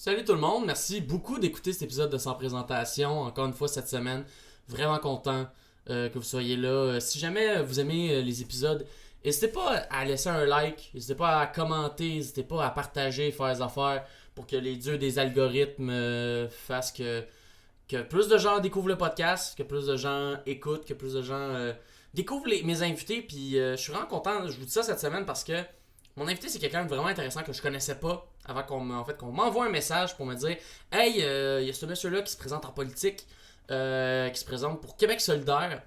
Salut tout le monde, merci beaucoup d'écouter cet épisode de Sans Présentation. Encore une fois cette semaine, vraiment content que vous soyez là. Si jamais vous aimez les épisodes, n'hésitez pas à laisser un like, n'hésitez pas à commenter, n'hésitez pas à partager, faire des affaires pour que les dieux des algorithmes fassent que plus de gens découvrent le podcast, que plus de gens écoutent, que plus de gens découvrent mes invités. Puis je suis vraiment content, je vous dis ça cette semaine parce que mon invité, c'est quelqu'un de vraiment intéressant que je connaissais pas avant qu'on m'envoie un message pour me dire Hey, il y a ce monsieur-là qui se présente en politique, qui se présente pour Québec solidaire.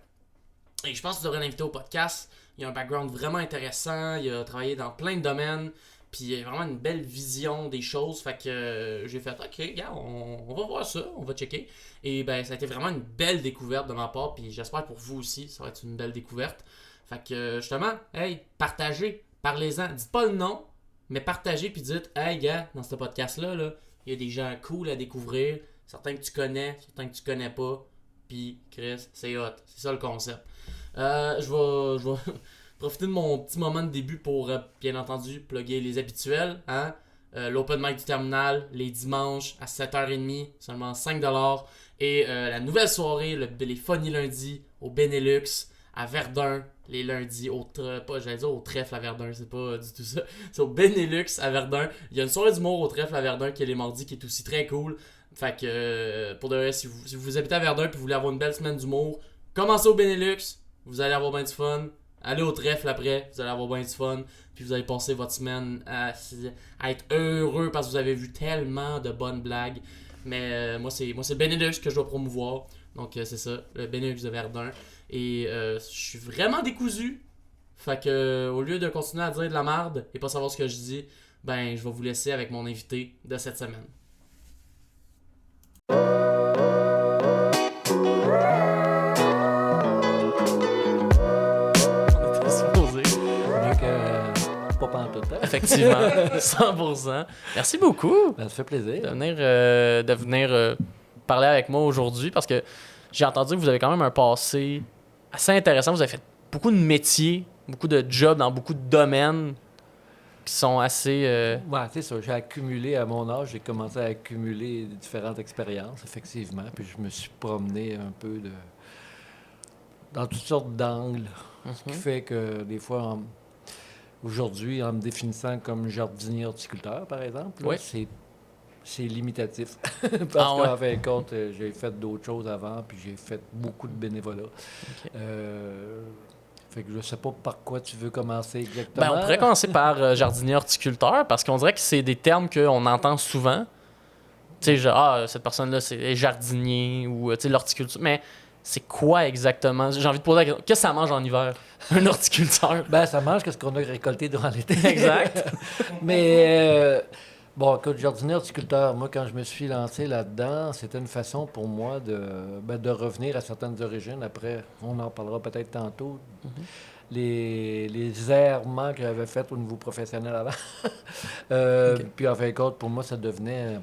Et je pense que tu devrais l'inviter au podcast. Il a un background vraiment intéressant, il a travaillé dans plein de domaines, puis il a vraiment une belle vision des choses. Fait que j'ai fait OK, gars, on va voir ça, on va checker. Et ben, ça a été vraiment une belle découverte de ma part, puis j'espère pour vous aussi, ça va être une belle découverte. Fait que justement, hey, partagez. Parlez-en. Dites pas le nom, mais partagez puis dites Hey gars, dans ce podcast-là, il y a des gens cool à découvrir. Certains que tu connais, certains que tu connais pas. Puis Chris, c'est hot. C'est ça le concept. Je vais profiter de mon petit moment de début pour, bien entendu, plugger les habituels. Hein? L'open mic du terminal, les dimanches à 7h30, seulement 5$. Et la nouvelle soirée, les funny lundis au Benelux à Verdun, les lundis au trèfle à Verdun, c'est pas du tout ça. C'est au Benelux à Verdun. Il y a une soirée d'humour au trèfle à Verdun qui est les mardis, qui est aussi très cool. Fait que pour de vrai, si vous habitez à Verdun et vous voulez avoir une belle semaine d'humour, commencez au Benelux, vous allez avoir bien du fun. Allez au trèfle après, vous allez avoir bien du fun. Puis vous allez passer votre semaine à être heureux parce que vous avez vu tellement de bonnes blagues. Mais moi, c'est le Benelux que je dois promouvoir. Donc c'est ça, le Benelux de Verdun. Et je suis vraiment décousu. Fait que au lieu de continuer à dire de la merde et pas savoir ce que je dis, ben je vais vous laisser avec mon invité de cette semaine. On était supposé. Mieux que pas pantoute. Effectivement, 100%. Merci beaucoup Ça fait plaisir. de venir parler avec moi aujourd'hui parce que j'ai entendu que vous avez quand même un passé assez intéressant. Vous avez fait beaucoup de métiers, beaucoup de jobs dans beaucoup de domaines qui sont assez... Ouais, c'est ça. J'ai accumulé, à mon âge, j'ai commencé à accumuler différentes expériences, effectivement. Puis je me suis promené un peu dans toutes sortes d'angles. Ce qui fait que des fois, aujourd'hui, en me définissant comme jardinier horticulteur, par exemple, là, Oui. c'est limitatif. Parce Ah ouais? qu'en fin de compte, j'ai fait d'autres choses avant, puis j'ai fait beaucoup de bénévolat. Ok. Fait que je sais pas par quoi tu veux commencer exactement. Ben, on pourrait commencer par jardinier horticulteur parce qu'on dirait que c'est des termes qu'on entend souvent. Tu sais, genre, cette personne-là, c'est jardinier ou tu sais, l'horticulture. Mais c'est quoi exactement? J'ai envie de poser la question. Qu'est-ce que ça mange en hiver? Un horticulteur. Ben, ça mange ce qu'on a récolté durant l'été. Exact. Mais, bon, écoute, jardinier horticulteur, moi, quand je me suis lancé là-dedans, c'était une façon pour moi de revenir à certaines origines. Après, on en parlera peut-être tantôt. Les errements que j'avais faits au niveau professionnel avant. Ok. Puis, en fin de compte, pour moi, ça devenait,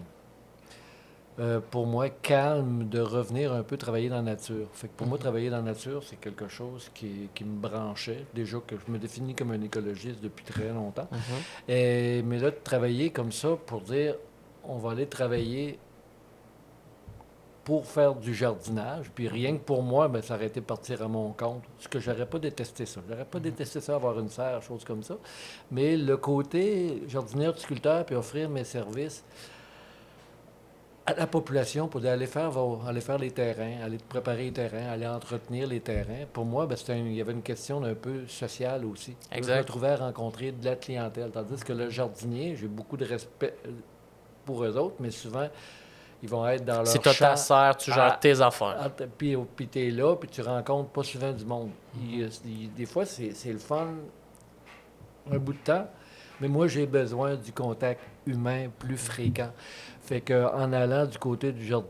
pour moi, calme de revenir un peu travailler dans la nature. Fait que pour moi, travailler dans la nature, c'est quelque chose qui me branchait. Déjà que je me définis comme un écologiste depuis très longtemps. Mais là, de travailler comme ça pour dire, on va aller travailler pour faire du jardinage, puis rien que pour moi, ben, ça aurait été partir à mon compte. Ce que j'aurais pas détesté ça. J'aurais pas détesté ça, avoir une serre, choses comme ça. Mais le côté jardinier horticulteur, puis offrir mes services à la population pour aller faire les terrains, aller préparer les terrains, aller entretenir les terrains. Pour moi, ben, il y avait une question un peu sociale aussi. Exact. Je me trouvais à rencontrer de la clientèle. Tandis que le jardinier, j'ai beaucoup de respect pour eux autres, mais souvent, ils vont être dans leur C'est toi ta champ. serre, tu gères tes affaires. Puis tu es là, puis tu rencontres pas souvent du monde. Des fois, c'est le fun un bout de temps, mais moi, j'ai besoin du contact humain plus fréquent. Fait qu'en allant du côté du jardin,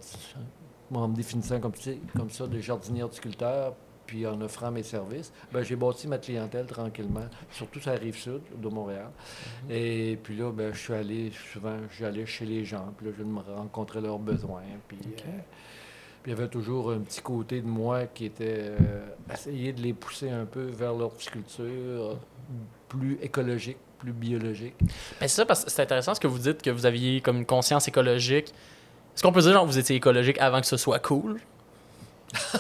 en me définissant comme ça, de jardinier horticulteur, puis en offrant mes services, ben, j'ai bâti ma clientèle tranquillement, surtout sur la rive sud de Montréal. Et puis là, ben, j'allais chez les gens, puis là, je me rencontrais leurs besoins, puis il y avait toujours un petit côté de moi qui était essayer de les pousser un peu vers l'horticulture plus écologique, plus biologique. Mais c'est ça, parce que c'est intéressant ce que vous dites, que vous aviez comme une conscience écologique. Est-ce qu'on peut dire, genre, vous étiez écologique avant que ce soit cool?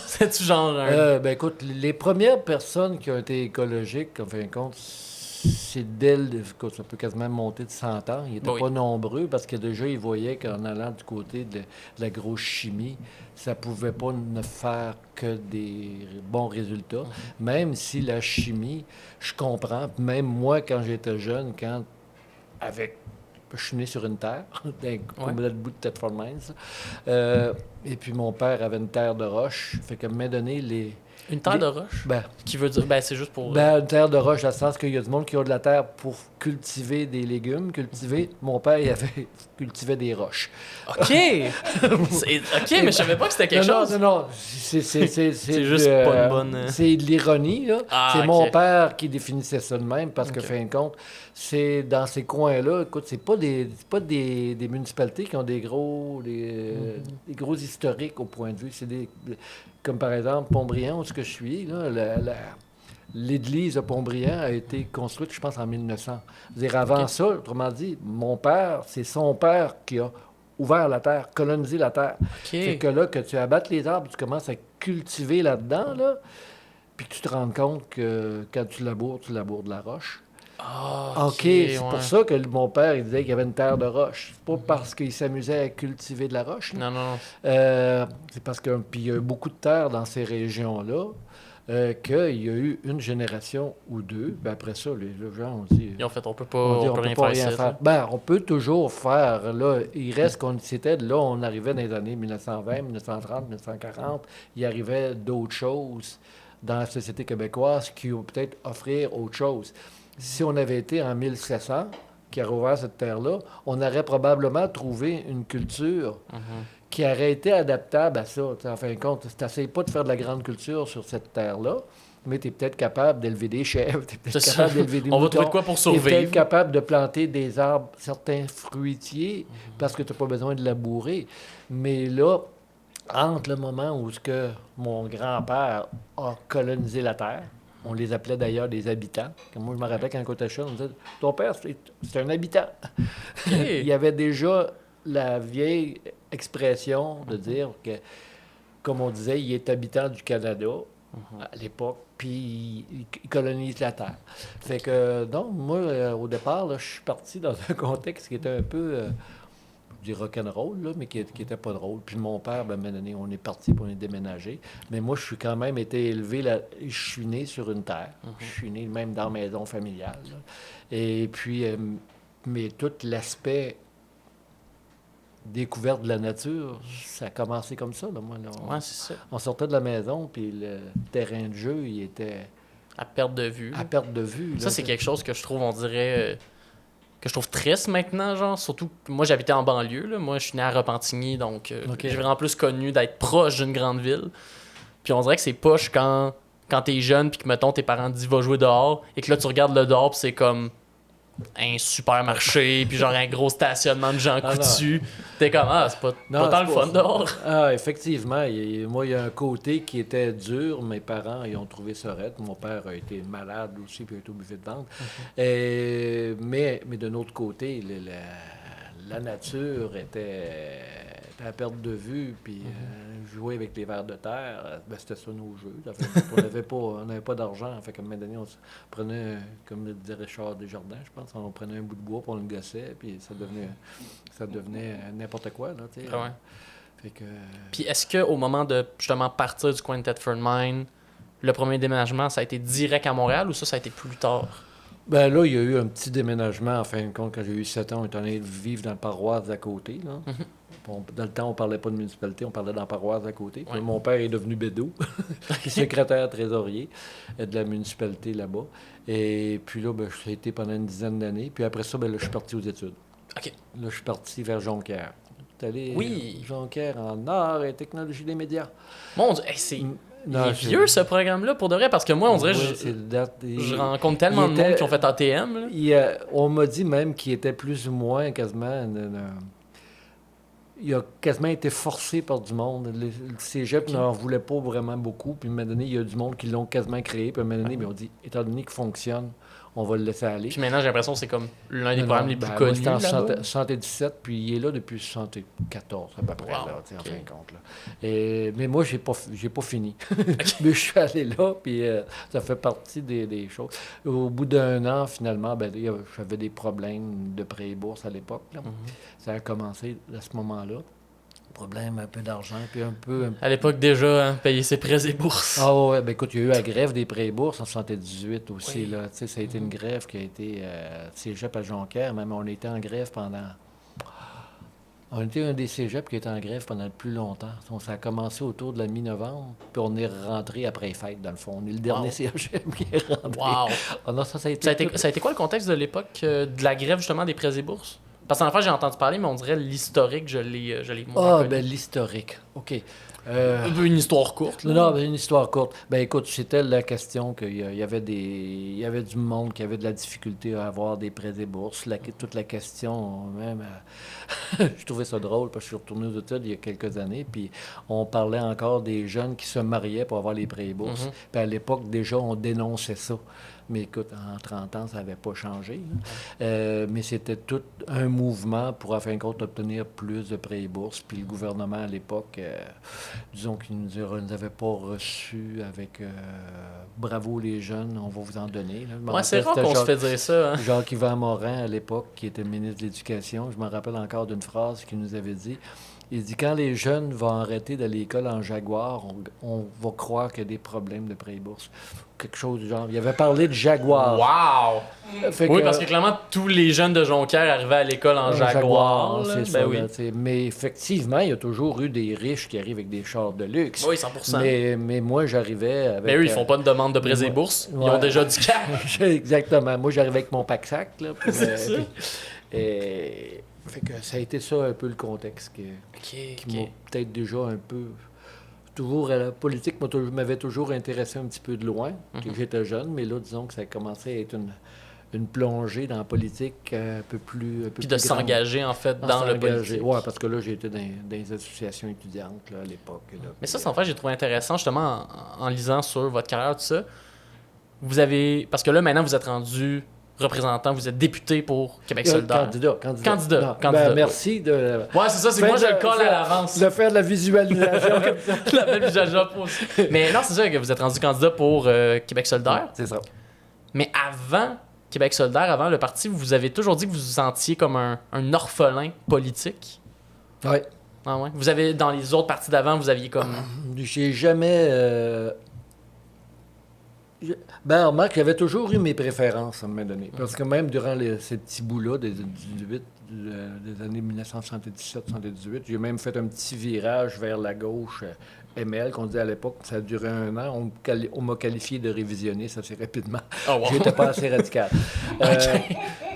C'est-tu genre Ben écoute, les premières personnes qui ont été écologiques, en fin de compte, c'est écoute, ça peut quasiment monter de 100 ans. Ils n'étaient Oui. pas nombreux parce que déjà, ils voyaient qu'en allant du côté de l'agrochimie, ça pouvait pas ne faire que des bons résultats. Même si la chimie, je comprends, même moi, quand j'étais jeune, je suis né sur une terre, comme le bout de Thetford Mines. Et puis mon père avait une terre de roche. Fait qu'à un moment donné, une terre de roche? Ben, Qui veut dire, c'est juste pour... une terre de roche, dans le sens qu'il y a du monde qui a de la terre pour cultiver des légumes. Mon père, cultivait des roches. OK! Mais je savais pas que c'était quelque chose. Non. C'est juste pas une bonne... C'est de l'ironie, là. C'est OK. mon père qui définissait ça de même, parce que, fin de compte, c'est dans ces coins-là, écoute, c'est pas des municipalités qui ont des gros historiques au point de vue. C'est comme par exemple Pontbriand, où ce que je suis, là, l'église de Pontbriand a été construite, je pense, en 1900. C'est-à-dire, avant ça, autrement dit, mon père, c'est son père qui a ouvert la terre, colonisé la terre. Fait que là, que tu abattes les arbres, tu commences à cultiver là-dedans, là, puis tu te rends compte que quand tu laboures de la roche. OK, c'est pour ça que mon père, il disait qu'il y avait une terre de roche. C'est pas parce qu'il s'amusait à cultiver de la roche. Non. C'est parce qu'il y a eu beaucoup de terre dans ces régions-là, qu'il y a eu une génération ou deux. Puis après ça, les gens ont dit... Et en fait, on peut rien faire. On peut toujours faire. Là, il reste on arrivait dans les années 1920, 1930, 1940. Il arrivait d'autres choses dans la société québécoise qui ont peut-être offrir autre chose. Si on avait été en 1700, qui a rouvert cette terre-là, on aurait probablement trouvé une culture qui aurait été adaptable à ça. En fin de compte, tu n'essayes pas de faire de la grande culture sur cette terre-là, mais tu es peut-être capable d'élever des chèvres, tu es peut-être capable d'élever des moutons. On va trouver de quoi pour survivre. Tu es peut-être capable de planter des arbres, certains fruitiers, parce que tu n'as pas besoin de labourer. Mais là, entre le moment où mon grand-père a colonisé la terre, on les appelait d'ailleurs des habitants. Comme moi, je me rappelle quand on était jeune, on disait « Ton père, c'est un habitant. » Il y avait déjà la vieille expression de dire que, comme on disait, il est habitant du Canada à l'époque, puis il colonise la terre. Fait que, donc, moi, au départ, là, je suis parti dans un contexte qui était un peu... du rock'n'roll, là, mais qui était pas drôle. Puis mon père, ben, à un moment donné, on est parti pour on est déménagé. Mais moi, je suis quand même été élevé, je suis né sur une terre. Je suis né même dans la maison familiale. Là. Et puis, mais tout l'aspect découverte de la nature, ça a commencé comme ça. Là, moi, là, c'est ça. On sortait de la maison, puis le terrain de jeu, il était... À perte de vue. À perte de vue. Là, ça, c'est quelque chose que je trouve, on dirait... que je trouve triste maintenant, genre, surtout moi j'habitais en banlieue, là. Moi je suis né à Repentigny, donc j'ai vraiment plus connu d'être proche d'une grande ville. Puis on dirait que c'est poche quand t'es jeune puis que mettons tes parents te disent va jouer dehors et que là tu regardes le dehors puis c'est comme un supermarché puis genre un gros stationnement de gens coutus. T'es comme c'est pas tant le fun dehors. Effectivement, moi il y a un côté qui était dur, mes parents ils ont trouvé ça raide. Mon père a été malade aussi puis il a été obligé de vendre. Mais d'un autre côté, la nature était à perte de vue, puis jouer avec les vers de terre, c'était ça nos jeux. On n'avait pas d'argent, fait qu'à un moment donné, on prenait, comme le disait Richard Desjardins, je pense, on prenait un bout de bois, puis on le gossait, puis ça devenait n'importe quoi, là, tu sais. Ouais. Fait que... Puis est-ce qu'au moment de, justement, partir du coin de Thetford Mines, le premier déménagement, ça a été direct à Montréal, ou ça a été plus tard? Ben là, il y a eu un petit déménagement, en fin de compte, quand j'ai eu 7 ans, on est allé vivre dans la paroisse à côté, là. Dans le temps, on parlait pas de municipalité, on parlait dans la paroisse à côté. Puis mon père est devenu bédou, secrétaire trésorier de la municipalité là-bas. Et puis là, j'ai été pendant une dizaine d'années. Puis après ça, là, je suis parti aux études. OK. Là, je suis parti vers Jonquière. Allé Jonquière en arts et technologie des médias. Mon Dieu, il est vieux ce programme-là pour de vrai, parce que moi, on dirait je rencontre tellement de monde qui ont fait ATM. On m'a dit même qu'il était plus ou moins quasiment... il a quasiment été forcé par du monde. Le cégep n'en voulait pas vraiment beaucoup. Puis à un moment donné, il y a du monde qui l'ont quasiment créé. Puis à un moment donné, ils ont dit, étant donné qu'il fonctionne, on va le laisser aller. Puis maintenant, j'ai l'impression que c'est comme l'un des programmes les plus Moi, connus. j'étais en là-bas. 77, puis il est là depuis 74, à peu près, Wow, là, tu sais, ok. en fin de compte. Là. Mais moi, j'ai pas fini. Mais je suis allé là, puis ça fait partie des choses. Au bout d'un an, finalement, j'avais des problèmes de prêt et bourse à l'époque. Là. Ça a commencé à ce moment-là. Problème, un peu d'argent, puis un peu... À l'époque, déjà, payer ses prêts et bourses. Ah ouais, ben écoute, il y a eu la grève des prêts et bourses en 78 aussi. Oui. Là. Tu sais, ça a été une grève qui a été cégep à Jonquière. Même on était en grève pendant... On était un des cégeps qui était en grève pendant le plus longtemps. Donc, ça a commencé autour de la mi-novembre, puis on est rentré après les fêtes, dans le fond. On est le dernier Wow. cégep qui est rentré. Wow! Ah non, ça a été... Ça a été quoi le contexte de l'époque de la grève, justement, des prêts et bourses? Parce qu'en fait, j'ai entendu parler, mais on dirait l'historique, je l'ai moins connu. L'historique. OK. Une histoire courte. Là. Non, une histoire courte. Ben écoute, c'était la question qu'il y avait il y avait du monde qui avait de la difficulté à avoir des prêts et bourses. Toute la question, même, je trouvais ça drôle parce que je suis retourné aux études il y a quelques années, puis on parlait encore des jeunes qui se mariaient pour avoir les prêts et bourses. Puis à l'époque, déjà, on dénonçait ça. Mais écoute, en 30 ans, ça n'avait pas changé. Mais c'était tout un mouvement pour, en fin de compte, obtenir plus de prêts et bourses. Puis le gouvernement, à l'époque, disons qu'il ne nous avait pas reçus avec bravo les jeunes, on va vous en donner. Là. Je me Ouais, c'est rare rappelle, qu'on se c'était fait dire ça. Hein? Jacques-Yvan Morin, à l'époque, qui était ministre de l'Éducation. Je me rappelle encore d'une phrase qu'il nous avait dit. Il dit, quand les jeunes vont arrêter d'aller à l'école en Jaguar, on va croire qu'il y a des problèmes de prêts et bourses. Quelque chose du genre. Il avait parlé de Jaguar. Wow! Fait Oui, que- parce que clairement, tous les jeunes de Jonquière arrivaient à l'école en Jaguar. Là. c'est Ben ça. oui. Là, tu sais. Mais effectivement, il y a toujours eu des riches qui arrivent avec des chars de luxe. Oui, 100%. Mais moi, j'arrivais avec... Mais eux, ils font pas de demande de prêts et bourses. Ils ont Ouais. déjà du cash. Exactement. Moi, j'arrivais avec mon pack-sac. Là, puis, C'est ça. fait que ça a été ça un peu le contexte qui m'a peut-être déjà un peu... Toujours, la politique m'avait toujours intéressé un petit peu de loin, quand j'étais jeune, mais là, disons que ça a commencé à être une plongée dans la politique un peu plus Puis de plus grande. s'engager, en fait, dans le politique. Oui, parce que là, j'étais dans les associations étudiantes là, à l'époque. Là. Mais ça, en fait, j'ai trouvé intéressant, justement, en lisant sur votre carrière, tout ça. Vous avez... Parce que là, maintenant, vous êtes rendu représentant, vous êtes député pour Québec solidaire. Candidat. Non, Ben, merci de... Ouais, c'est ça, c'est que moi, je le colle à l'avance. De faire de la visualisation comme ça. La belle visage aussi. Mais non, c'est ça que vous êtes rendu candidat pour Québec solidaire. C'est ça. Mais avant Québec solidaire, avant le parti, vous avez toujours dit que vous vous sentiez comme un orphelin politique. Oui. Ah ouais. Vous avez, dans les autres partis d'avant, vous aviez comme... J'ai jamais... Ben, remarque, j'avais toujours eu mes préférences à un moment donné. Parce que même durant ces petits bouts-là des années 1977-78, j'ai même fait un petit virage vers la gauche ML, qu'on disait à l'époque. Ça a duré 1 an. On m'a qualifié de révisionniste assez rapidement. Oh, wow. J'étais pas assez radical.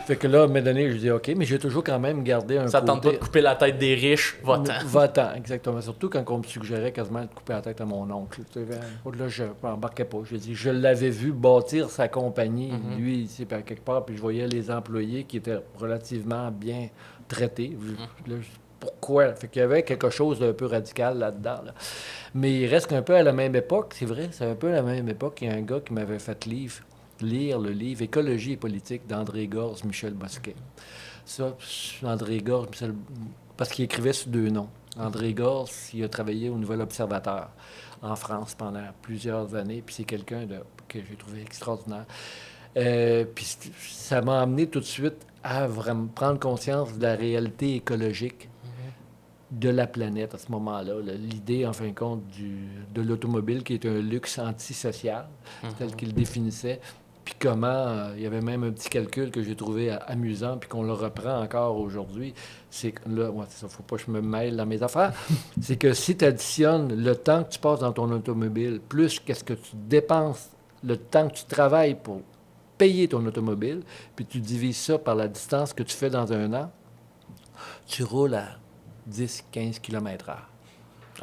Fait que là, à un moment donné, je dis OK, mais j'ai toujours quand même gardé un Ça côté... tente pas de couper la tête des riches, votant. Votant, exactement. Surtout quand on me suggérait quasiment de couper la tête à mon oncle. Là, je m'embarquais pas. Je dis, je l'avais vu bâtir sa compagnie, lui, ici, par quelque part, puis je voyais les employés qui étaient relativement bien traités. Là, pourquoi? Fait qu'il y avait quelque chose d'un peu radical là-dedans. Là. Mais il reste qu'un peu à la même époque, c'est vrai, c'est un peu à la même époque, il y a un gars qui m'avait fait lire le livre Écologie et politique d'André Gorz, Michel Bosquet. Ça, André Gorz, parce qu'il écrivait sous 2 noms. André Gorz, il a travaillé au Nouvel Observateur en France pendant plusieurs années, puis c'est quelqu'un que j'ai trouvé extraordinaire. Puis ça m'a amené tout de suite à vraiment prendre conscience de la réalité écologique de la planète à ce moment-là. L'idée, en fin de compte, de l'automobile qui est un luxe antisocial, tel qu'il définissait. Puis comment, il y avait même un petit calcul que j'ai trouvé amusant, puis qu'on le reprend encore aujourd'hui. C'est que là, ça, faut pas que je me mêle dans mes affaires. C'est que si tu additionnes le temps que tu passes dans ton automobile, plus qu'est-ce que tu dépenses, le temps que tu travailles pour payer ton automobile, puis tu divises ça par la distance que tu fais dans 1 an, tu roules à 10-15 km/h.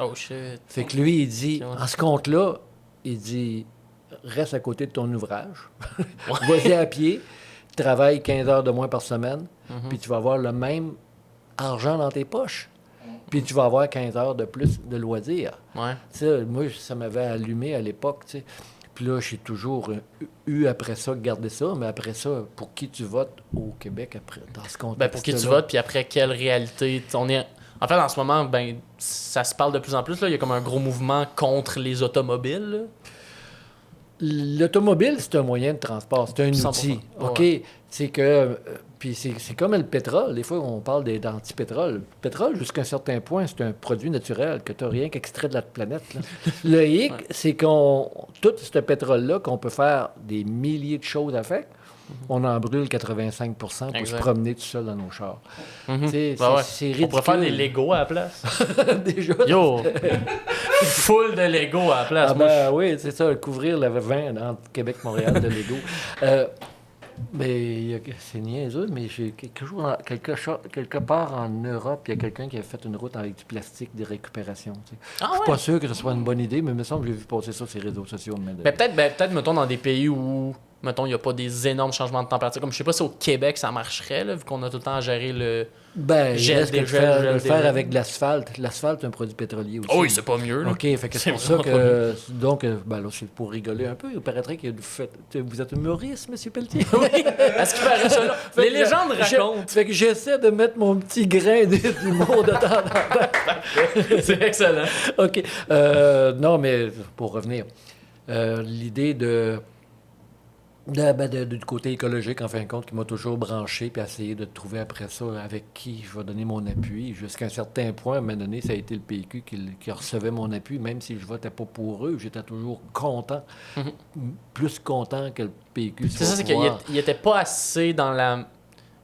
Oh shit. Fait que lui, il dit, Ok, ouais. en ce compte-là, il dit, reste à côté de ton ouvrage, vas-y à pied, travaille 15 heures de moins par semaine, puis tu vas avoir le même argent dans tes poches. Puis tu vas avoir 15 heures de plus de loisirs. Ouais. Ça, moi, ça m'avait allumé à l'époque, tu sais. Puis là, j'ai toujours eu après ça, gardé ça, mais après ça, pour qui tu votes au Québec après, dans ce contexte-là? Pour qui tu votes, puis après, quelle réalité? En fait, en ce moment, ça se parle de plus en plus. Là. Il y a comme un gros mouvement contre les automobiles. Là. L'automobile, c'est un moyen de transport, c'est un 100%. outil. OK? Ouais. C'est que. Puis c'est comme le pétrole. Des fois, on parle d'anti-pétrole. Le pétrole, jusqu'à un certain point, c'est un produit naturel que tu n'as rien qu'extrait de la planète. Là. Le hic, c'est qu'on. Tout ce pétrole-là, qu'on peut faire des milliers de choses avec, on en brûle 85 pour se promener tout seul dans nos chars. C'est ridicule. On pourrait faire des Legos à la place. Déjà. Yo! Full de Legos à la place. Oui, c'est ça, couvrir le vin entre Québec et Montréal de Lego. Mais c'est niaiseux, mais j'ai quelque part en Europe, il y a quelqu'un qui a fait une route avec du plastique de récupération. Je suis pas sûr que ce soit une bonne idée, mais il me semble que j'ai vu passer ça sur les réseaux sociaux. Peut-être, mettons, dans des pays où, mettons, il n'y a pas des énormes changements de température. Comme je sais pas si au Québec ça marcherait, là, vu qu'on a tout le temps à gérer le il reste le faire avec de l'asphalte. L'asphalte, c'est un produit pétrolier aussi. Oh oui, c'est pas mieux. Là. OK, fait que c'est pour ça que... Donc, là, c'est pour rigoler un peu. Il paraîtrait que vous êtes humoriste, M. Pelletier. Oui, est-ce qu'il paraît ça là? Les légendes racontent. Fait que j'essaie de mettre mon petit grain d'humour de temps en temps. C'est excellent. OK. Non, mais pour revenir, l'idée du côté écologique, en fin de compte, qui m'a toujours branché, puis essayé de trouver après ça avec qui je vais donner mon appui. Jusqu'à un certain point, à un moment donné, ça a été le PQ qui recevait mon appui, même si je votais pas pour eux, j'étais toujours content, plus content que le PQ. C'est ça, c'est qu'il était pas assez dans la...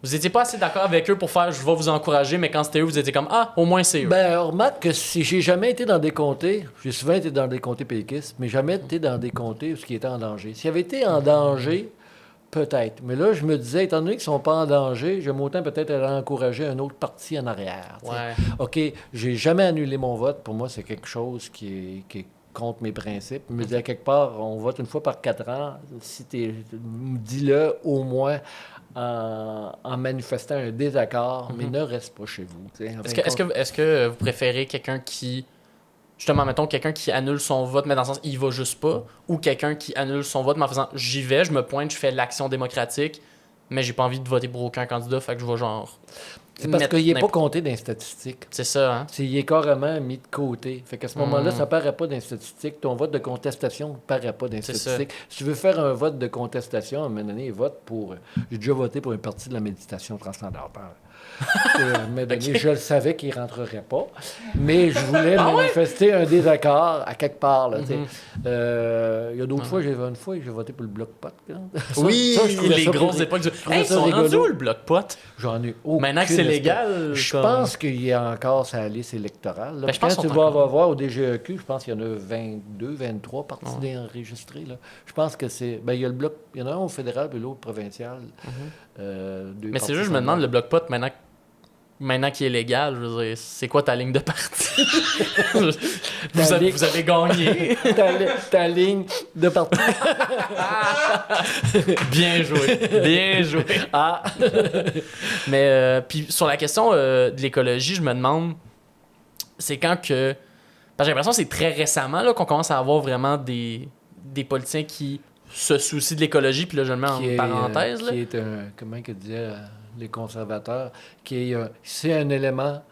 Vous étiez pas assez d'accord avec eux pour faire « je vais vous encourager », mais quand c'était eux, vous étiez comme « ah, au moins c'est eux ». Remarque que si j'ai jamais été dans des comtés, j'ai souvent été dans des comtés péquistes, mais jamais été dans des comtés où ce qui était en danger. S'il avait été en danger, peut-être. Mais là, je me disais, étant donné qu'ils sont pas en danger, j'aime autant peut-être aller encourager un autre parti en arrière. Ouais. OK, j'ai jamais annulé mon vote. Pour moi, c'est quelque chose qui est contre mes principes. Je me disais, quelque part, on vote une fois par 4 ans. Si dis-le au moins en manifestant un désaccord, mais ne reste pas chez vous. Est-ce que vous préférez quelqu'un qui, justement, mettons, quelqu'un qui annule son vote, mais dans le sens, il va juste pas, ou quelqu'un qui annule son vote, mais en faisant, j'y vais, je me pointe, je fais l'action démocratique, mais j'ai pas envie de voter pour aucun candidat, fait que je vais genre... C'est parce qu'il n'est pas compté dans les statistiques. C'est ça, hein? Il est carrément mis de côté. Fait qu'à ce moment-là, ça ne paraît pas dans les statistiques. Ton vote de contestation ne paraît pas dans les statistiques. Si tu veux faire un vote de contestation, à un moment donné, vote pour... J'ai déjà voté pour une partie de la méditation transcendantale. Je le savais qu'il ne rentrerait pas, mais je voulais manifester un désaccord à quelque part. Il y a d'autres fois, j'ai voté pour le Bloc Pot. Les grosses époques. Ils sont rendus où le Bloc Pot? J'en ai aucune. Maintenant que c'est légal. Je pense qu'il y a encore sa liste électorale. Là. Quand tu vas voir au DGEQ, je pense qu'il y en a 22, 23 partis enregistrés. Là. Je pense que c'est... il y a le Bloc... Il y en a un au fédéral et l'autre provincial. Mais c'est juste, je me demande, le Bloc Pot, maintenant qu'il est légal, je veux dire, c'est quoi ta ligne de parti? vous avez gagné. ta ligne de parti. Bien joué. Bien joué. Mais puis sur la question de l'écologie, je me demande, c'est quand que... Parce que j'ai l'impression que c'est très récemment là, qu'on commence à avoir vraiment des politiciens qui se soucient de l'écologie, puis là, je le mets en parenthèse. Qui est un... Comment que disaient les conservateurs? C'est un élément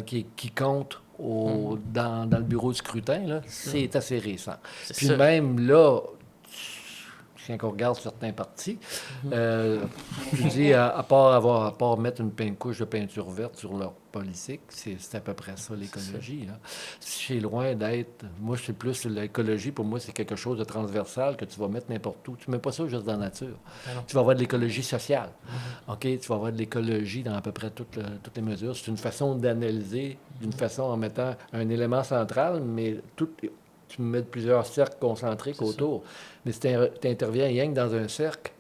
qui compte dans le bureau de scrutin. Là. C'est assez récent. Puis ça. Même là, quand on regarde certains partis, je dis, à part mettre une couche de peinture verte sur leur politique, c'est à peu près ça, l'écologie. C'est loin d'être... Moi, c'est plus l'écologie, pour moi, c'est quelque chose de transversal que tu vas mettre n'importe où. Tu ne mets pas ça juste dans la nature. Tu vas avoir de l'écologie sociale. OK? Tu vas avoir de l'écologie dans à peu près toutes les mesures. C'est une façon d'analyser, d'une façon en mettant un élément central, mais tu mets plusieurs cercles concentriques autour. Mais si tu interviens rien que dans un cercle,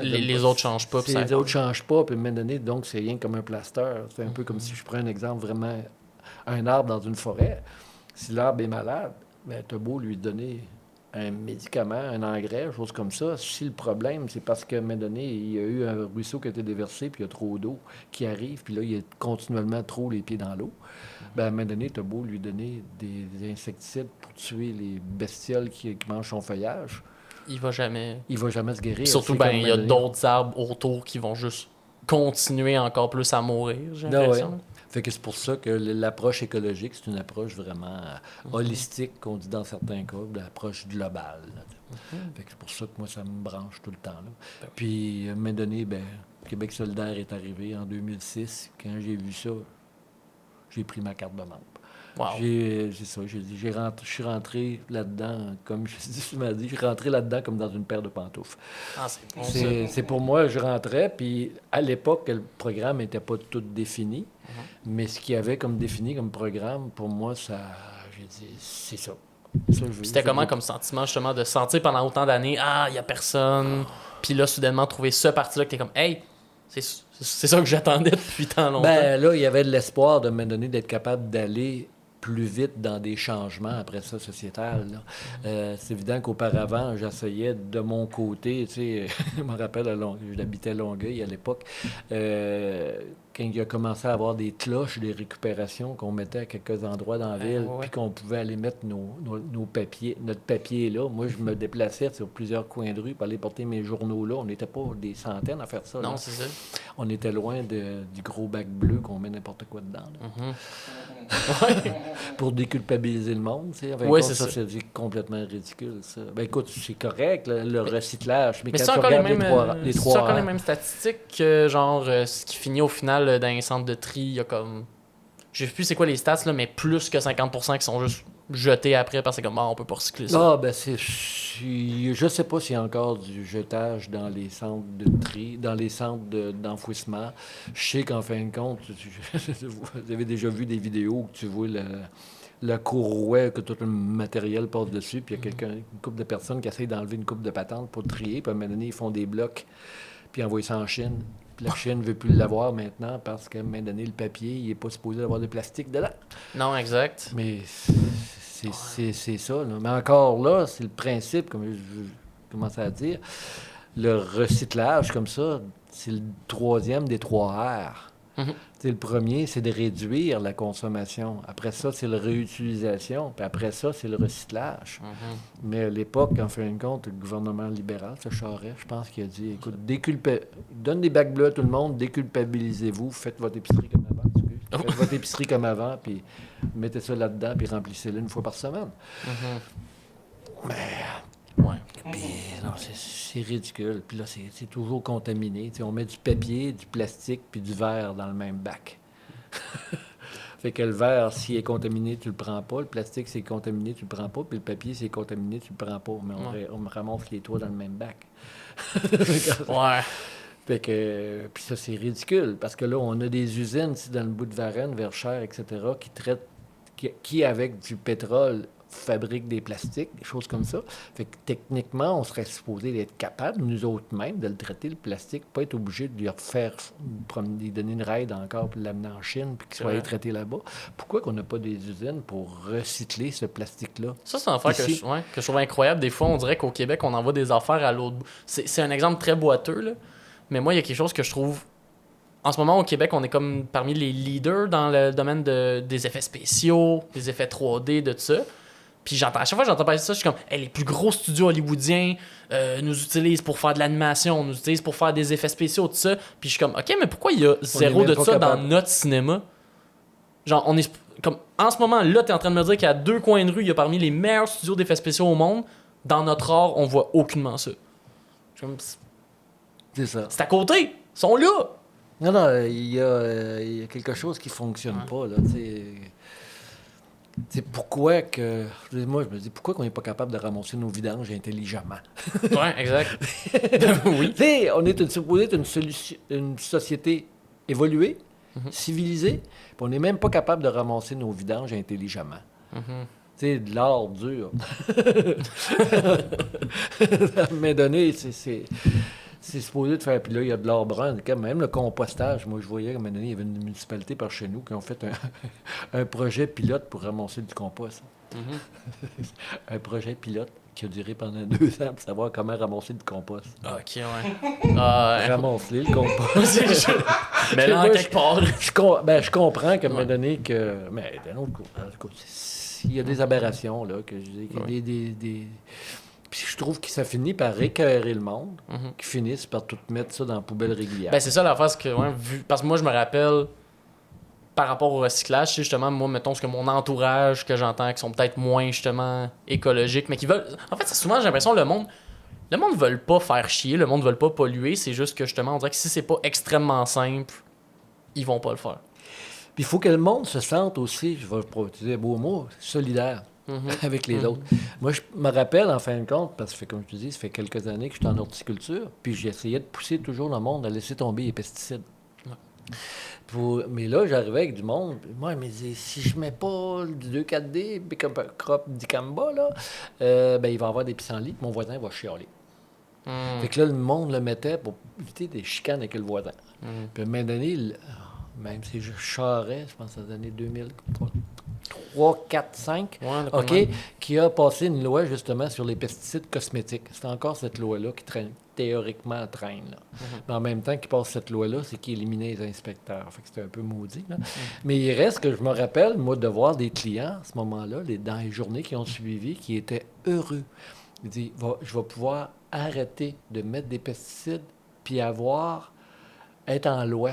les autres ne changent pas. Les autres ne changent pas, puis à un moment donné, donc c'est rien comme un plaster. C'est un peu comme si je prends un exemple vraiment, un arbre dans une forêt. Si l'arbre est malade, tu as beau lui donner un médicament, un engrais, chose comme ça. Si le problème, c'est parce qu'à un moment donné, il y a eu un ruisseau qui a été déversé, puis il y a trop d'eau qui arrive, puis là, il y a continuellement trop les pieds dans l'eau. Ben, à un moment donné, t'as beau lui donner des insecticides pour tuer les bestioles qui mangent son feuillage, Il va jamais. il va jamais se guérir. Puis surtout, C'est ben, comme, à un il y a moment donné- d'autres arbres autour qui vont juste continuer encore plus à mourir, j'ai Ah l'impression. ouais. Fait que c'est pour ça que l'approche écologique, c'est une approche vraiment holistique, qu'on dit dans certains cas, l'approche globale. Là. Fait que c'est pour ça que moi, ça me branche tout le temps. Là. Puis, à un moment donné, ben, Québec solidaire est arrivé en 2006. Quand j'ai vu ça, j'ai pris ma carte de membre. Wow. C'est ça, je suis rentré là-dedans, comme tu m'as dit, je suis rentré là-dedans comme dans une paire de pantoufles. Ah, c'est bon, ça. C'est pour moi, je rentrais, puis à l'époque, le programme n'était pas tout défini, mais ce qu'il y avait comme défini comme programme, pour moi, ça, j'ai dit, c'est ça. C'était comment comme sentiment, justement, de sentir pendant autant d'années, il y a personne, puis là, soudainement, trouver ce parti-là que t'es comme, hey, c'est ça que j'attendais depuis tant longtemps. Ben là, il y avait de l'espoir de me donner d'être capable d'aller plus vite dans des changements après ça sociétal. Là. C'est évident qu'auparavant, j'essayais de mon côté, tu sais, je me rappelle, j'habitais à Longueuil à l'époque, quand il a commencé à avoir des cloches, des récupérations qu'on mettait à quelques endroits dans la ville, puis qu'on pouvait aller mettre nos papiers, notre papier là. Moi, je me déplaçais sur plusieurs coins de rue pour aller porter mes journaux là. On n'était pas des centaines à faire ça. Non, là. c'est ça. On était loin du gros bac bleu qu'on met n'importe quoi dedans. Là. Pour déculpabiliser le monde, tu sais. Oui, c'est ça. C'est complètement ridicule, ça. Ben écoute, c'est correct, le recyclage, mais Mais quand c'est tu encore les regardes mêmes, les c'est trois encore les R, mêmes statistiques que, genre, ce qui finit au final dans un centre de tri, il y a comme... Je sais plus c'est quoi les stats, là, mais plus que 50% qui sont juste jetés après parce que c'est comme, on peut pas recycler ça. Ah, ben je sais pas s'il y a encore du jetage dans les centres de tri, dans les centres d'enfouissement. Je sais qu'en fin de compte, vous avez déjà vu des vidéos où tu vois le courroie, que tout le matériel passe dessus, puis il y a une couple de personnes qui essayent d'enlever une coupe de patente pour trier, puis à un moment donné, ils font des blocs, puis envoient ça en Chine. Puis la Chine ne veut plus l'avoir maintenant parce qu'à un moment donné, le papier, il n'est pas supposé avoir de plastique dedans. Non, exact. Mais c'est ça. Là. Mais encore là, c'est le principe, comme je commençais à dire. Le recyclage, comme ça, c'est le troisième des 3 R. Le premier, c'est de réduire la consommation. Après ça, c'est la réutilisation. Puis après ça, c'est le recyclage. Mais à l'époque, en fin de compte, le gouvernement libéral, ça Charest, je pense qu'il a dit, écoute, donne des bacs bleus à tout le monde, déculpabilisez-vous, faites votre épicerie comme avant. Faites votre épicerie comme avant, puis mettez ça là-dedans, puis remplissez-le une fois par semaine. Mais, ouais. Puis, non, c'est ridicule. Puis là, c'est toujours contaminé. T'sais, on met du papier, du plastique, puis du verre dans le même bac. Fait que le verre, s'il est contaminé, tu le prends pas. Le plastique, s'il est contaminé, tu le prends pas. Puis le papier, s'il est contaminé, tu le prends pas. Mais on ramasse les trois dans le même bac. Ouais. Fait que, puis ça, c'est ridicule, parce que là, on a des usines ici dans le bout de Varennes, Verchères, etc., qui traitent, qui avec du pétrole, fabriquent des plastiques, des choses comme ça. Fait que techniquement, on serait supposé être capable, nous autres mêmes, de le traiter, le plastique, pas être obligé de lui refaire, lui donner une raide encore, puis l'amener en Chine, puis qu'il soit traité là-bas. Pourquoi qu'on n'a pas des usines pour recycler ce plastique-là? Ça, c'est une affaire que je trouve incroyable. Des fois, on dirait qu'au Québec, on envoie des affaires à l'autre bout. C'est un exemple très boiteux, là. Mais moi, il y a quelque chose que je trouve... En ce moment, au Québec, on est comme parmi les leaders dans le domaine des effets spéciaux, des effets 3D, de tout ça. Puis à chaque fois que j'entends parler de ça, je suis comme, hey, les plus gros studios hollywoodiens nous utilisent pour faire de l'animation, nous utilisent pour faire des effets spéciaux, tout ça. Puis je suis comme, OK, mais pourquoi il y a zéro de ça dans notre cinéma? Genre, on est... Comme, en ce moment, là, t'es en train de me dire qu'à 2 coins de rue, il y a parmi les meilleurs studios d'effets spéciaux au monde. Dans notre art, on voit aucunement ça. Je suis comme... C'est ça. C'est à côté! Ils sont là! Non, il y a quelque chose qui fonctionne pas, là, c'est pourquoi que... Moi, je me dis, pourquoi qu'on n'est pas capable de ramasser nos vidanges intelligemment? Ouais, exact. Oui. T'sais, on est supposé être une société évoluée, civilisée, puis on n'est même pas capable de ramasser nos vidanges intelligemment. Tu sais, de l'art dur. À un moment donné, c'est supposé de faire. Puis là, il y a de l'or brun. Quand même, le compostage. Moi, je voyais qu'à un moment donné, il y avait une municipalité par chez nous qui ont fait un projet pilote pour ramasser du compost. Un projet pilote qui a duré pendant 2 ans pour savoir comment ramasser du compost. Ok, ouais. Ramasse-le, le compost. Mais là, en quelque part. Je comprends qu'à un moment donné que... Mais d'un autre côté, il y a des aberrations, là, que je dis, Puis je trouve que ça finit par écœurer le monde, qui finissent par tout mettre ça dans la poubelle régulière. Ben, c'est ça l'affaire, c'est que, parce que moi, je me rappelle, par rapport au recyclage, c'est justement, moi, mettons, ce que mon entourage, que j'entends, qui sont peut-être moins, justement, écologiques, mais qui veulent... En fait, c'est souvent, j'ai l'impression, le monde ne veut pas faire chier, le monde ne veut pas polluer, c'est juste que, justement, on dirait que si c'est pas extrêmement simple, ils vont pas le faire. Puis il faut que le monde se sente aussi, je vais utiliser un beau mot, solidaire avec les autres. Moi, je me rappelle, en fin de compte, parce que, comme je te dis, ça fait quelques années que je suis en horticulture, puis j'essayais de pousser toujours le monde à laisser tomber les pesticides. Mais là, j'arrivais avec du monde. Moi, il me disait, si je mets pas du 2,4-D, crop dicamba, là, ben, il va y avoir des pissenlits, mon voisin va chialer. Fait que là, le monde le mettait pour éviter des chicanes avec le voisin. Puis à un moment donné, même si je charrais, je pense que c'est les années 2003, 4, 5, qui a passé une loi justement sur les pesticides cosmétiques. C'est encore cette loi-là qui théoriquement traîne. Là. Mais en même temps qu'il passe cette loi-là, c'est qu'il éliminait les inspecteurs. Fait que c'était un peu maudit. Là. Mais il reste que je me rappelle, moi, de voir des clients à ce moment-là, dans les journées qui ont suivi, qui étaient heureux. Il dit, je vais pouvoir arrêter de mettre des pesticides puis être en loi,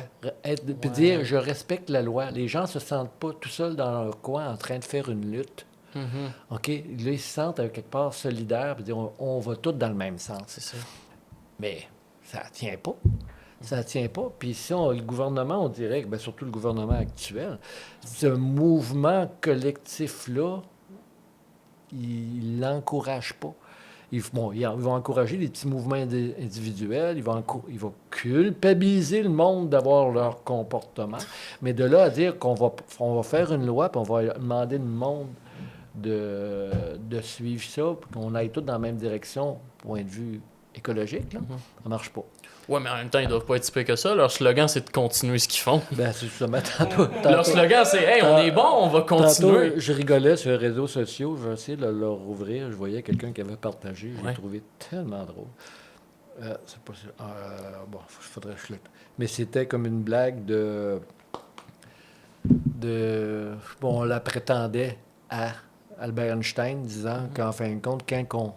puis dire je respecte la loi. Les gens ne se sentent pas tout seuls dans leur coin en train de faire une lutte. OK? Là, ils se sentent quelque part solidaires, puis dire on va tous dans le même sens. C'est ça. Mais ça ne tient pas. Ça ne tient pas. Puis si le gouvernement, on dirait, que, surtout le gouvernement actuel, ce mouvement collectif-là, il ne l'encourage pas. Ils vont encourager les petits mouvements individuels, ils vont culpabiliser le monde d'avoir leur comportement. Mais de là à dire qu'on va faire une loi, puis on va demander le monde de suivre ça, puis qu'on aille tous dans la même direction, point de vue écologique, là, ça marche pas. Ouais, mais en même temps, ils doivent pas être si peu que ça. Leur slogan, c'est de continuer ce qu'ils font. Ben, c'est justement tantôt. Leur slogan, c'est « Hey, on est bon, on va continuer. » Tantôt, je rigolais sur les réseaux sociaux. Je vais essayer de leur ouvrir. Je voyais quelqu'un qui avait partagé. Je l'ai trouvé tellement drôle. C'est pas sûr. Bon, il faudrait que je le... Mais c'était comme une blague de... Bon, on la prétendait à Albert Einstein, disant qu'en fin de compte, quand on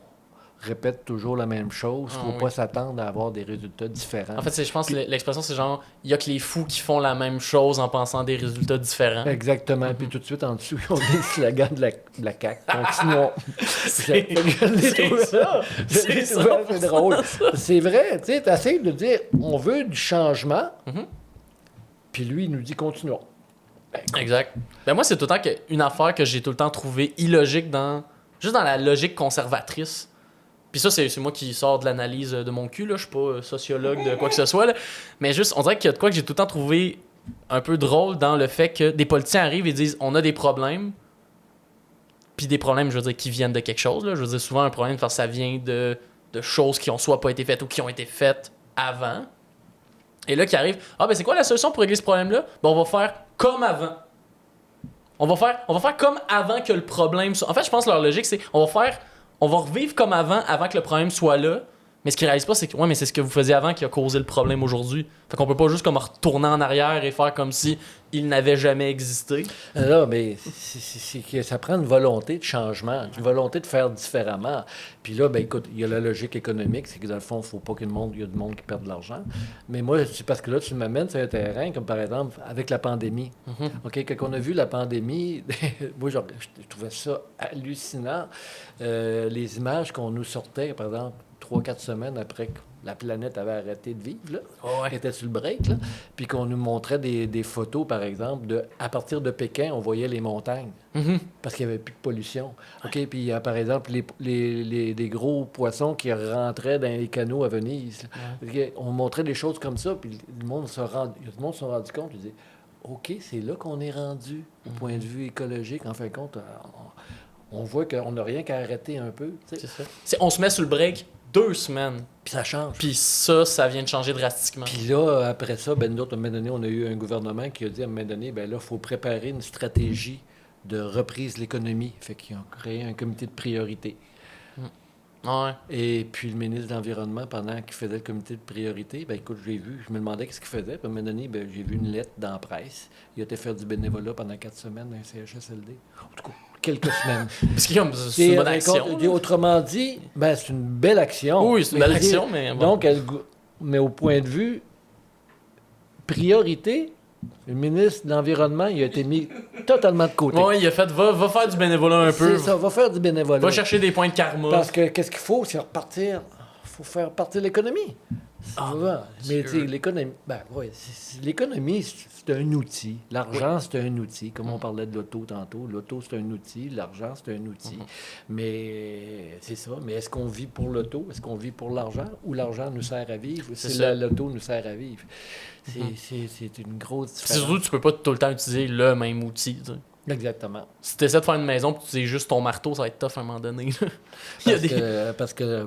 répète toujours la même chose, il ne faut pas s'attendre à avoir des résultats différents. En fait, je pense que l'expression, c'est genre, il y a que les fous qui font la même chose en pensant des résultats différents. Exactement. Puis tout de suite, en dessous, ils ont des slogans de la CAQ. Continuons. C'est ça. C'est drôle. C'est vrai. Tu sais, tu essaies de dire, on veut du changement, puis lui, il nous dit, continuons. Exact. Ben moi, c'est tout le temps une affaire que j'ai tout le temps trouvé illogique juste dans la logique conservatrice. Puis ça, c'est moi qui sors de l'analyse de mon cul, là. Je suis pas sociologue de quoi que ce soit, là. Mais juste, on dirait qu'il y a de quoi que j'ai tout le temps trouvé un peu drôle dans le fait que des politiciens arrivent et disent on a des problèmes. Puis des problèmes, je veux dire, qui viennent de quelque chose, là. Je veux dire, souvent, un problème, parce que ça vient de choses qui ont soit pas été faites ou qui ont été faites avant. Et là, qui arrive, ben c'est quoi la solution pour régler ce problème-là? Ben, on va faire comme avant. On va faire comme avant que le problème soit... En fait, je pense que leur logique, c'est on va revivre comme avant que le problème soit là. Mais ce qu'ils réalisent pas, c'est que mais c'est ce que vous faisiez avant qui a causé le problème aujourd'hui. Fait qu'on peut pas juste comme retourner en arrière et faire comme si il n'avait jamais existé. Non, mais c'est que ça prend une volonté de changement, une volonté de faire différemment. Puis là, ben écoute, il y a la logique économique, c'est que dans le fond, il ne faut pas qu'il y ait du monde qui perde de l'argent. Mais moi, c'est parce que là, tu m'amènes sur un terrain, comme par exemple avec la pandémie. OK, quand on a vu la pandémie, moi, je trouvais ça hallucinant. Les images qu'on nous sortait, par exemple, 3-4 semaines après que la planète avait arrêté de vivre, là, était sur le break, là, puis qu'on nous montrait des photos, par exemple, à partir de Pékin, on voyait les montagnes, parce qu'il n'y avait plus de pollution. OK, puis par exemple, les gros poissons qui rentraient dans les canaux à Venise. Okay, on montrait des choses comme ça, puis le monde se sont rendu compte, ils disaient, OK, c'est là qu'on est rendu, au point de vue écologique. En fin de compte, on voit qu'on n'a rien qu'à arrêter un peu. C'est ça. On se met sur le break 2 semaines. Puis ça change. Puis ça vient de changer drastiquement. Puis là, après ça, nous autres, à un moment donné, on a eu un gouvernement qui a dit à un moment donné, là, il faut préparer une stratégie de reprise de l'économie. Fait qu'ils ont créé un comité de priorité. Ouais. Et puis le ministre de l'Environnement, pendant qu'il faisait le comité de priorité, ben écoute, je l'ai vu, je me demandais qu'est-ce qu'il faisait. Puis à un moment donné, ben, j'ai vu une lettre dans la presse. Il a été faire du bénévolat pendant 4 semaines dans un CHSLD. En tout cas, quelques semaines. Parce que c'est une bonne action. Autrement dit, ben, c'est une belle action. Oui, c'est une belle action, mais bon. Donc, mais au point de vue priorité, le ministre de l'Environnement, il a été mis totalement de côté. Oui, il a fait, va faire du bénévolat un peu. C'est ça, va faire du bénévolat. Va chercher des points de karma. Parce que qu'est-ce qu'il faut, c'est repartir. Il faut faire partir l'économie. Mais tu sais, l'économie, l'économie, c'est un outil. L'argent, c'est un outil. Comme on parlait de l'auto tantôt. L'auto, c'est un outil. L'argent, c'est un outil. Mais c'est ça. Mais est-ce qu'on vit pour l'auto? Est-ce qu'on vit pour l'argent? Ou l'argent nous sert à vivre? L'auto nous sert à vivre. C'est une grosse différence. Surtout, tu peux pas tout le temps utiliser le même outil. T'sais. Exactement. Si tu essaies de faire une maison et tu utilises juste ton marteau, ça va être tough à un moment donné. Parce que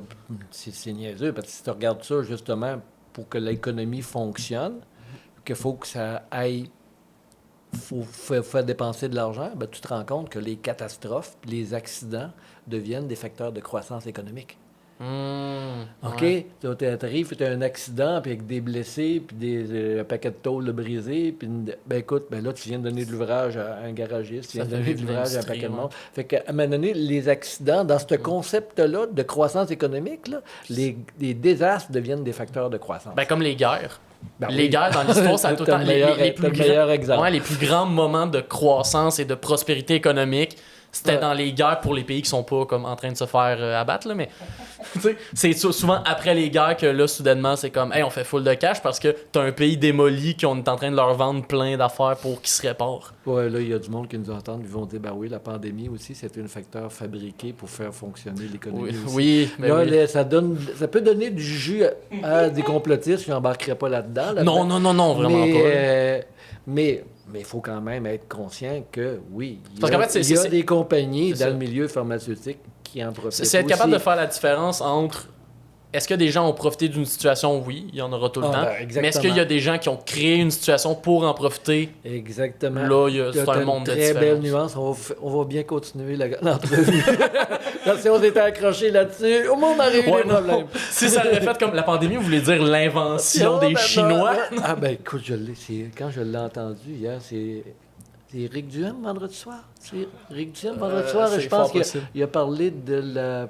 c'est niaiseux. Parce que si tu regardes ça, justement, pour que l'économie fonctionne, qu'il faut que ça aille, faut faire dépenser de l'argent, ben, tu te rends compte que les catastrophes, les accidents deviennent des facteurs de croissance économique. OK? Ouais. Tu arrives, tu as un accident, puis avec des blessés, puis un paquet de tôles brisées, puis ben écoute, ben là, tu viens de donner de l'ouvrage à un garagiste, tu viens de donner de l'ouvrage à un paquet de monde. Fait qu'à un moment donné, les accidents, dans ce concept-là de croissance économique, là, les désastres deviennent des facteurs de croissance. Ben, comme les guerres. Ben les oui. guerres dans l'histoire, ça a tout le temps les plus grands moments de croissance et de prospérité économique. C'était dans les guerres pour les pays qui sont pas comme en train de se faire abattre, là, mais c'est souvent après les guerres que là, soudainement, c'est comme hey, on fait full de cash parce que t'as un pays démoli qu'on est en train de leur vendre plein d'affaires pour qu'ils se réparent. Ouais, là, il y a du monde qui nous entend, ils vont dire ben oui, la pandémie aussi, c'est un facteur fabriqué pour faire fonctionner l'économie. Oui, mais là, oui. ça peut donner du jus à des complotistes, je n'embarquerai pas là-dedans. Non, vraiment pas. Mais il faut quand même être conscient que, oui, il y a des compagnies dans le milieu pharmaceutique qui en profitent. C'est être capable de faire la différence entre est-ce que des gens ont profité d'une situation? Oui, il y en aura tout le temps. Mais est-ce qu'il y a des gens qui ont créé une situation pour en profiter? Exactement. Là, c'est un monde de différence. Très belle nuance. On va bien continuer l'entrevue. Si on s'était accroché là-dessus, au monde aurait eu des problèmes. Si ça aurait fait comme la pandémie, vous voulez dire l'invention des Chinois? Ah ben écoute, quand je l'ai entendu hier, c'est Éric Duhem vendredi soir. C'est Éric Duhem vendredi soir. Je pense qu'il a parlé de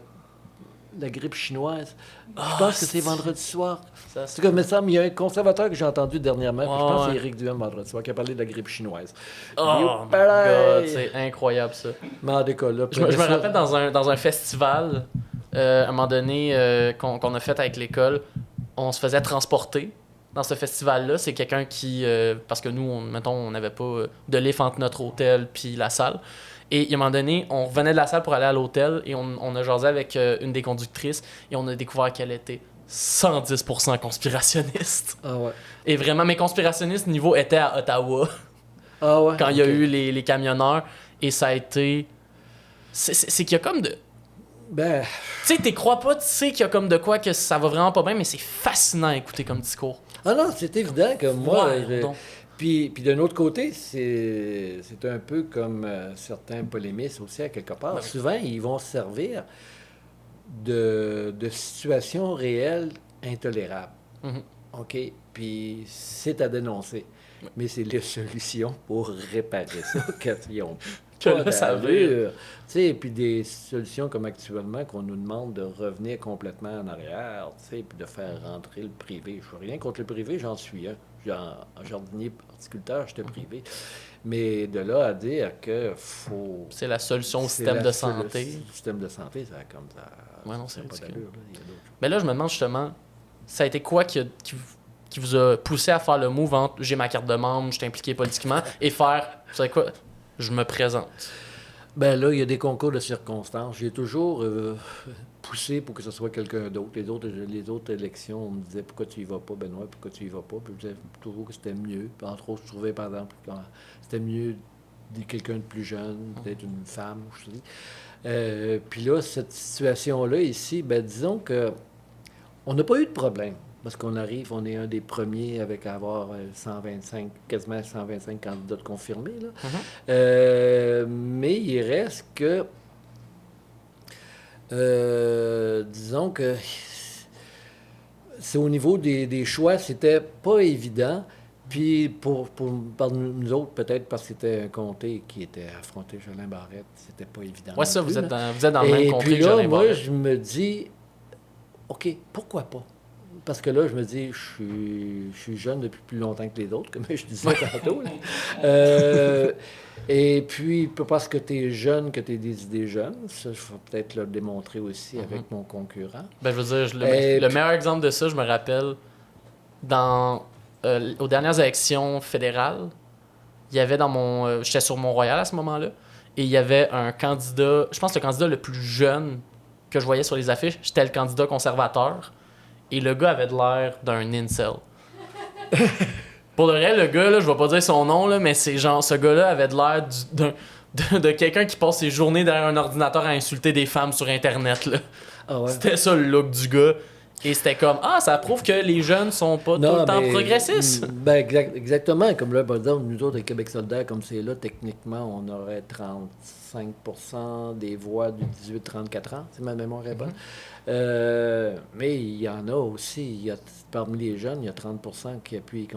la grippe chinoise. Je pense que c'est vendredi soir. En tout cas, il y a un conservateur que j'ai entendu dernièrement, je pense que c'est Éric Duhem vendredi soir, qui a parlé de la grippe chinoise. Oh my God, c'est incroyable ça. Mais en décolle, là, je me rappelle dans un festival, à un moment donné, qu'on a fait avec l'école, on se faisait transporter. Dans ce festival-là, c'est quelqu'un qui... parce que nous, on n'avait pas de lift entre notre hôtel puis la salle. Et à un moment donné, on revenait de la salle pour aller à l'hôtel et on a jasé avec une des conductrices et on a découvert qu'elle était 110% conspirationniste. Ah ouais. Et vraiment, mes conspirationnistes niveau étaient à Ottawa. Ah ouais. Quand il y a eu les camionneurs. Et ça a été... C'est qu'il y a comme de... Ben... Tu sais, t'y crois pas, tu sais qu'il y a comme de quoi que ça va vraiment pas bien, mais c'est fascinant à écouter comme discours. Ah non, c'est évident que moi... Ouais, Puis d'un autre côté, c'est un peu comme certains polémistes aussi, à quelque part. Ouais. Souvent, ils vont se servir de situations réelles intolérables. Mm-hmm. OK? Puis c'est à dénoncer. Mais c'est les solutions pour réparer ça qu'ils ont que là, ça veut. Puis des solutions comme actuellement qu'on nous demande de revenir complètement en arrière, puis de faire rentrer le privé. Je ne rien contre le privé, j'en suis un. Jardinier, horticulteur, j'étais privé. Mais de là à dire que faut... C'est la solution au système de santé. Le système de santé, ça a comme ça... Ouais, non, c'est ridicule. Pas d'allure, là. Mais là, je me demande justement, ça a été quoi qui vous a poussé à faire le move entre j'ai ma carte de membre, je suis impliqué politiquement, et faire, vous savez quoi, je me présente? Ben là, il y a des concours de circonstances. J'ai toujours poussé pour que ce soit quelqu'un d'autre. Les autres élections, on me disait pourquoi tu y vas pas, Benoît, pourquoi tu y vas pas. Puis je disais toujours que c'était mieux. Puis entre autres, je trouvais par exemple que c'était mieux de quelqu'un de plus jeune, peut-être une femme, je dis. Puis là, cette situation-là ici, ben disons que on n'a pas eu de problème. Parce qu'on arrive, on est un des premiers avec avoir 125, quasiment 125 candidats confirmés. Là. Mm-hmm. Mais il reste que Disons que c'est au niveau des choix, c'était pas évident. Puis par nous autres, peut-être parce que c'était un comté qui était affronté Jolin Barrette, c'était pas évident. Ouais, ça, plus, vous êtes là. dans le même Et comté puis que là, Jolin moi, Barrette. je me dis, OK, pourquoi pas? Parce que là, je me dis, je suis jeune depuis plus longtemps que les autres, comme je disais tantôt. Là. Et puis, pas parce que tu es jeune que tu as des idées jeunes. Ça, je vais peut-être le démontrer aussi avec mon concurrent. Ben, je veux dire, Et le puis- meilleur exemple de ça, je me rappelle, aux dernières élections fédérales, il y avait j'étais sur Mont-Royal à ce moment-là, et il y avait un candidat, je pense que le candidat le plus jeune que je voyais sur les affiches, c'était le candidat conservateur, et le gars avait de l'air d'un incel. Pour le vrai, le gars, là, je vais pas dire son nom, là, mais c'est genre, ce gars-là avait de l'air de quelqu'un qui passe ses journées derrière un ordinateur à insulter des femmes sur Internet, là. Ah ouais. C'était ça le look du gars. Et c'était comme, ça prouve que les jeunes sont pas tout le temps progressistes. Ben, exactement. Comme là, par exemple, nous autres, à Québec solidaire, comme c'est là, techniquement, on aurait 35% des voix du 18-34 ans, si ma mémoire est bonne. Mais il y en a aussi. Parmi les jeunes, il y a 30% qui appuient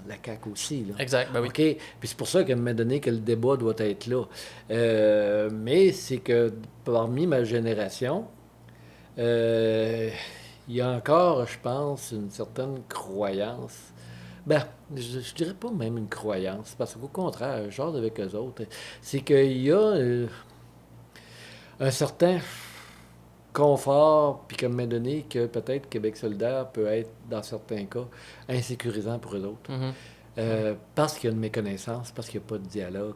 la CAQ aussi. Là. Exact, ben oui. OK? Puis c'est pour ça qu'à un moment donné que le débat doit être là. Mais c'est que parmi ma génération, il y a encore, je pense, une certaine croyance. Ben, je dirais pas même une croyance, parce qu'au contraire, genre avec eux autres, c'est qu'il y a un certain confort, puis qu'à un moment donné, que peut-être Québec solidaire peut être, dans certains cas, insécurisant pour eux autres. Parce qu'il y a une méconnaissance, parce qu'il n'y a pas de dialogue.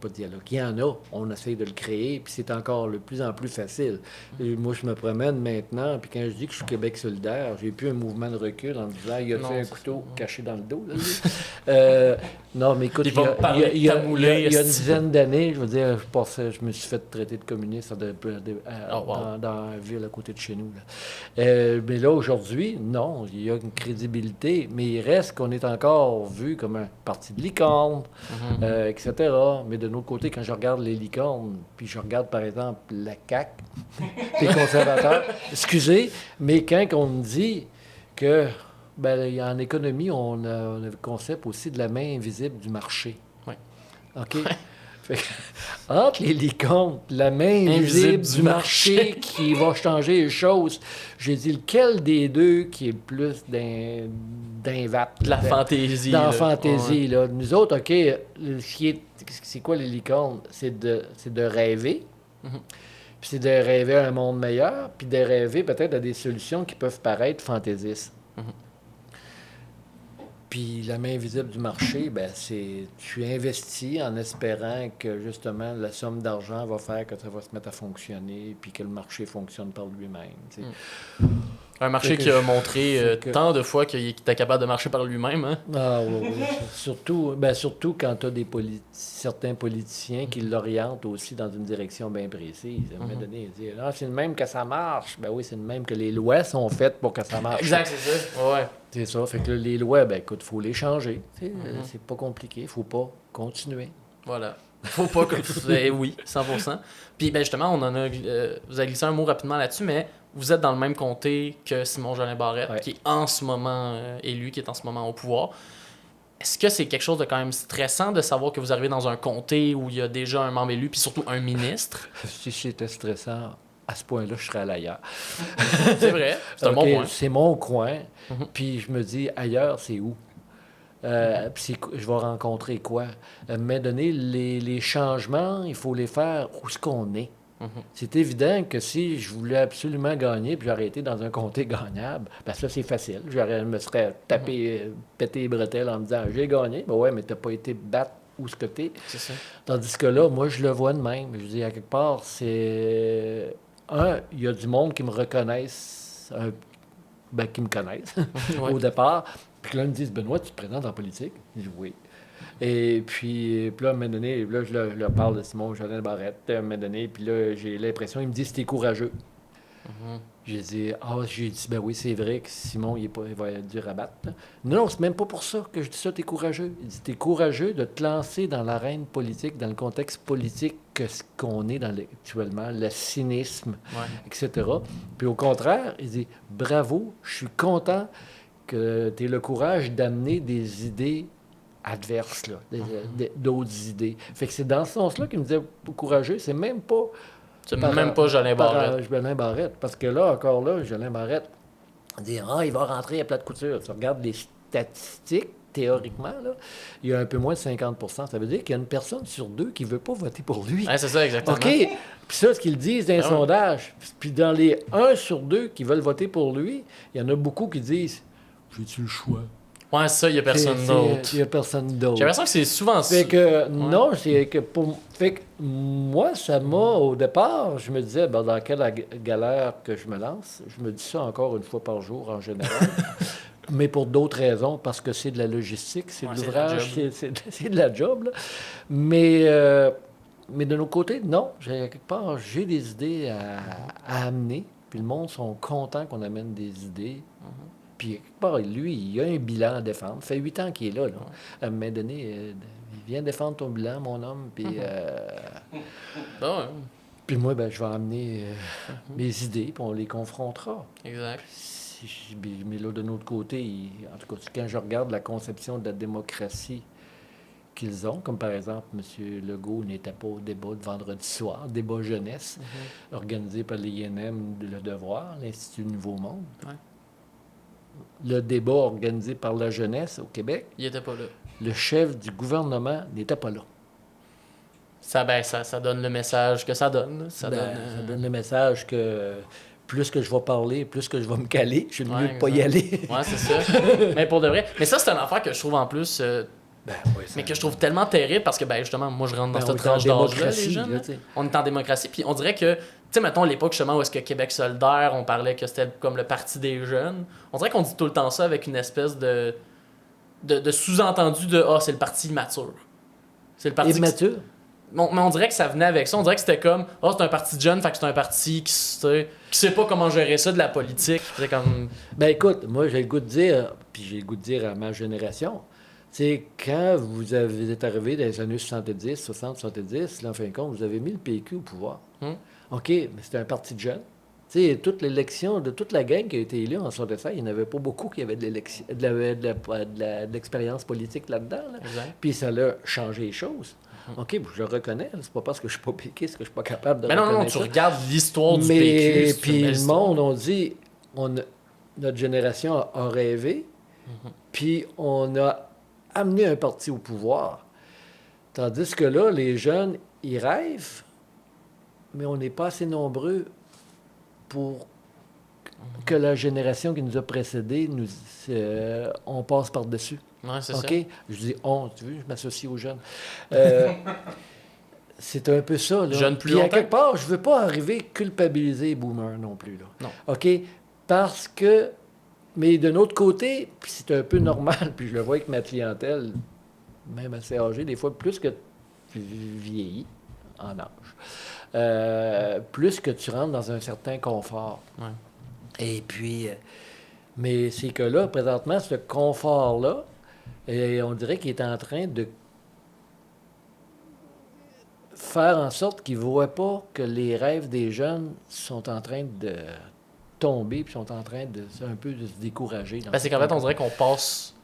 Pas de dialogue. Il y en a, on essaye de le créer, puis c'est encore de plus en plus facile. Et moi, je me promène maintenant, puis quand je dis que je suis Québec solidaire, j'ai plus un mouvement de recul en me disant, il y a un couteau caché dans le dos, là, lui? Non, mais écoute, il y a une dizaine d'années, je veux dire, je me suis fait traiter de communiste dans une ville à côté de chez nous. Là. Mais là, aujourd'hui, non, il y a une crédibilité, mais il reste qu'on est encore vu comme un parti de licorne, etc. Mais de l'autre côté, quand je regarde les licornes, puis je regarde, par exemple, la CAQ, les conservateurs, excusez, mais quand on me dit que, en économie, on a le concept aussi de la main invisible du marché. Oui. OK? Fait que, entre les licornes, la main invisible du marché qui va changer les choses, j'ai dit lequel des deux qui est le plus d'un vape. De la fantaisie. Dans la fantaisie, là. Nous autres, OK, c'est quoi les licornes? C'est de rêver. Puis c'est de rêver à un monde meilleur, puis de rêver peut-être à des solutions qui peuvent paraître fantaisistes. Puis la main invisible du marché, c'est tu investis en espérant que justement la somme d'argent va faire que ça va se mettre à fonctionner, puis que le marché fonctionne par lui-même. Un marché qui a montré tant de fois qu'il était capable de marcher par lui-même. Hein? Ah oui. Surtout quand tu as certains politiciens qui l'orientent aussi dans une direction bien précise. À un moment donné, ils disent c'est le même que ça marche. Ben oui, c'est le même que les lois sont faites pour que ça marche. Exact, c'est ça. Ouais. C'est ça. Fait que là, les lois, écoute, il faut les changer. C'est pas compliqué. Il faut pas continuer. Voilà. Faut pas que. Oui, 100%. Puis justement, vous avez glissé un mot rapidement là-dessus, mais vous êtes dans le même comté que Simon-Jolin Barrette, qui est en ce moment élu, qui est en ce moment au pouvoir. Est-ce que c'est quelque chose de quand même stressant de savoir que vous arrivez dans un comté où il y a déjà un membre élu, puis surtout un ministre? Si c'était stressant, à ce point-là, je serais ailleurs. C'est vrai, c'est un bon point. C'est mon coin, puis je me dis, ailleurs, c'est où? Puis je vais rencontrer quoi? Mais donné, les changements, il faut les faire où est-ce qu'on est. C'est évident que si je voulais absolument gagner, puis j'aurais été dans un comté gagnable, ça, c'est facile. Je me serais pété les bretelles en me disant, j'ai gagné. Ouais, mais t'as pas été battre où ce que t'es. C'est ça. Tandis que là, moi, je le vois de même. Je dis, à quelque part, c'est... il y a du monde qui me reconnaissent, qui me connaissent au départ. Puis là, ils me disent, Benoît, tu te présentes en politique? Je dis, oui. Et puis là, à un moment donné, je leur parle de Simon-Jolin Barrette, à un moment donné, puis là, j'ai l'impression, il me dit, c'était courageux. J'ai dit, ben oui, c'est vrai que Simon, il va être dur à battre. Là. Non, c'est même pas pour ça que je dis ça, t'es courageux. Il dit, t'es courageux de te lancer dans l'arène politique, dans le contexte politique que ce qu'on est actuellement, le cynisme, etc. Puis au contraire, il dit, bravo, je suis content que tu aies le courage d'amener des idées adverses, là, d'autres idées. Fait que c'est dans ce sens-là qu'il me disait courageux, c'est même pas... C'est même pas Jolin Barrette. Jolin Barrette. Parce que là, encore là, Jolin Barrette, on dit il va rentrer à plat de couture. Tu regardes les statistiques, théoriquement, là, il y a un peu moins de 50 %. Ça veut dire qu'il y a une personne sur deux qui ne veut pas voter pour lui. Ouais, c'est ça, exactement. OK. Puis ça, ce qu'ils disent dans les sondages. Puis dans les 1 sur 2 qui veulent voter pour lui, il y en a beaucoup qui disent j'ai-tu le choix? Ouais, ça, il n'y a personne d'autre. Il n'y a personne d'autre. J'ai l'impression que c'est souvent ça. Fait que, non, c'est que pour... Fait que moi, ça m'a, au départ, je me disais, ben, dans quelle galère que je me lance? Je me dis ça encore une fois par jour, en général. Mais pour d'autres raisons, parce que c'est de la logistique, c'est de l'ouvrage, c'est de la job. Là. Mais de nos côtés, non. Quelque part, j'ai des idées à amener. Puis le monde sont contents qu'on amène des idées. Puis, quelque part, lui, il a un bilan à défendre. Ça fait 8 ans qu'il est là. À un moment donné, il vient défendre ton bilan, mon homme. Puis, puis moi, ben, je vais amener mes idées, puis on les confrontera. Exact. Mais là, de notre côté, en tout cas, quand je regarde la conception de la démocratie qu'ils ont, comme par exemple, M. Legault n'était pas au débat de vendredi soir, débat jeunesse, organisé par l'INM Le Devoir, l'Institut Nouveau Monde. Ouais. Le débat organisé par la jeunesse au Québec. Il n'était pas là. Le chef du gouvernement n'était pas là. Ça donne le message que ça donne. Ça donne le message que plus que je vais parler, plus que je vais me caler. Je suis mieux de ne pas y aller. Ouais, c'est ça. Mais pour de vrai. Mais ça, c'est une affaire que je trouve en plus... mais que je trouve tellement terrible parce que, justement, moi, je rentre dans cette tranche d'âge-là, les jeunes. Là, on est en démocratie. Puis on dirait que... Tu sais, mettons, l'époque, justement, où est-ce que Québec solidaire, on parlait que c'était comme le parti des jeunes. On dirait qu'on dit tout le temps ça avec une espèce de sous-entendu de « Ah, c'est le parti immature. » C'est le parti... Immature? Mais on dirait que ça venait avec ça. On dirait que c'était comme « Ah, c'est un parti de jeunes, fait que c'est un parti qui sait pas comment gérer ça de la politique. » C'est comme... Ben écoute, moi, j'ai le goût de dire, puis j'ai le goût de dire à ma génération, c'est quand vous êtes arrivé dans les années 70, 60, 70, là, en fin de compte, vous avez mis le PQ au pouvoir. OK, mais c'était un parti de jeunes. Tu sais, toute l'élection, de toute la gang qui a été élue en 67, il n'y en avait pas beaucoup qui avaient de l'expérience politique là-dedans. Là. Puis ça a changé les choses. OK, je le reconnais. C'est pas parce que je suis pas péquiste que je suis pas capable de reconnaître non, tu regardes l'histoire du PQ. Puis le monde, on dit, notre génération a rêvé, puis on a amené un parti au pouvoir. Tandis que là, les jeunes, ils rêvent, mais on n'est pas assez nombreux pour que la génération qui nous a précédés, on passe par-dessus. Ouais, c'est OK? ça. Je dis on, tu veux, je m'associe aux jeunes. C'est un peu ça. Là. Jeunes plus Puis, longtemps. à quelque part, je ne veux pas arriver culpabiliser les boomers non plus. Là. Non. OK? Parce que... Mais d'un autre côté, puis c'est un peu normal, puis je le vois avec ma clientèle, même assez âgée, des fois, plus que tu vieillis en âge, plus que tu rentres dans un certain confort. Ouais. Et puis... mais c'est que là, présentement, ce confort-là, on dirait qu'il est en train de faire en sorte qu'ils ne voient pas que les rêves des jeunes sont en train de tomber puis sont en train de un peu de se décourager. C'est qu'en fait, on dirait qu'on passe...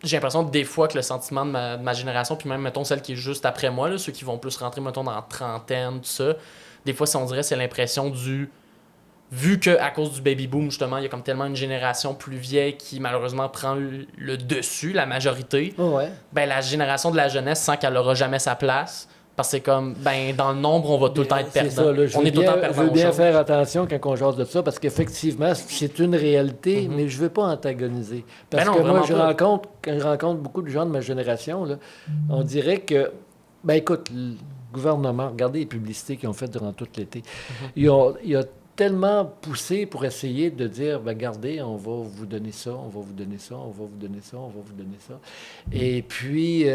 J'ai l'impression des fois que le sentiment de ma génération, puis même, mettons, celle qui est juste après moi, là, ceux qui vont plus rentrer, mettons, dans la trentaine, tout ça, des fois, on dirait c'est l'impression du... Vu qu'à cause du baby-boom, justement, il y a comme tellement une génération plus vieille qui, malheureusement, prend le dessus, la majorité, la génération de la jeunesse sent qu'elle n'aura jamais sa place. Parce que c'est comme, dans le nombre, on va tout le temps être perdant. Ça, là, on est tout le temps perdant. Je veux bien faire attention quand on jase de ça, parce qu'effectivement, c'est une réalité, mais je ne veux pas antagoniser. Parce que moi, quand je rencontre beaucoup de gens de ma génération, là, on dirait que, écoute, le gouvernement, regardez les publicités qu'ils ont faites durant tout l'été. Il y a tellement poussé pour essayer de dire, regardez, on va vous donner ça, on va vous donner ça, on va vous donner ça, on va vous donner ça. Et puis...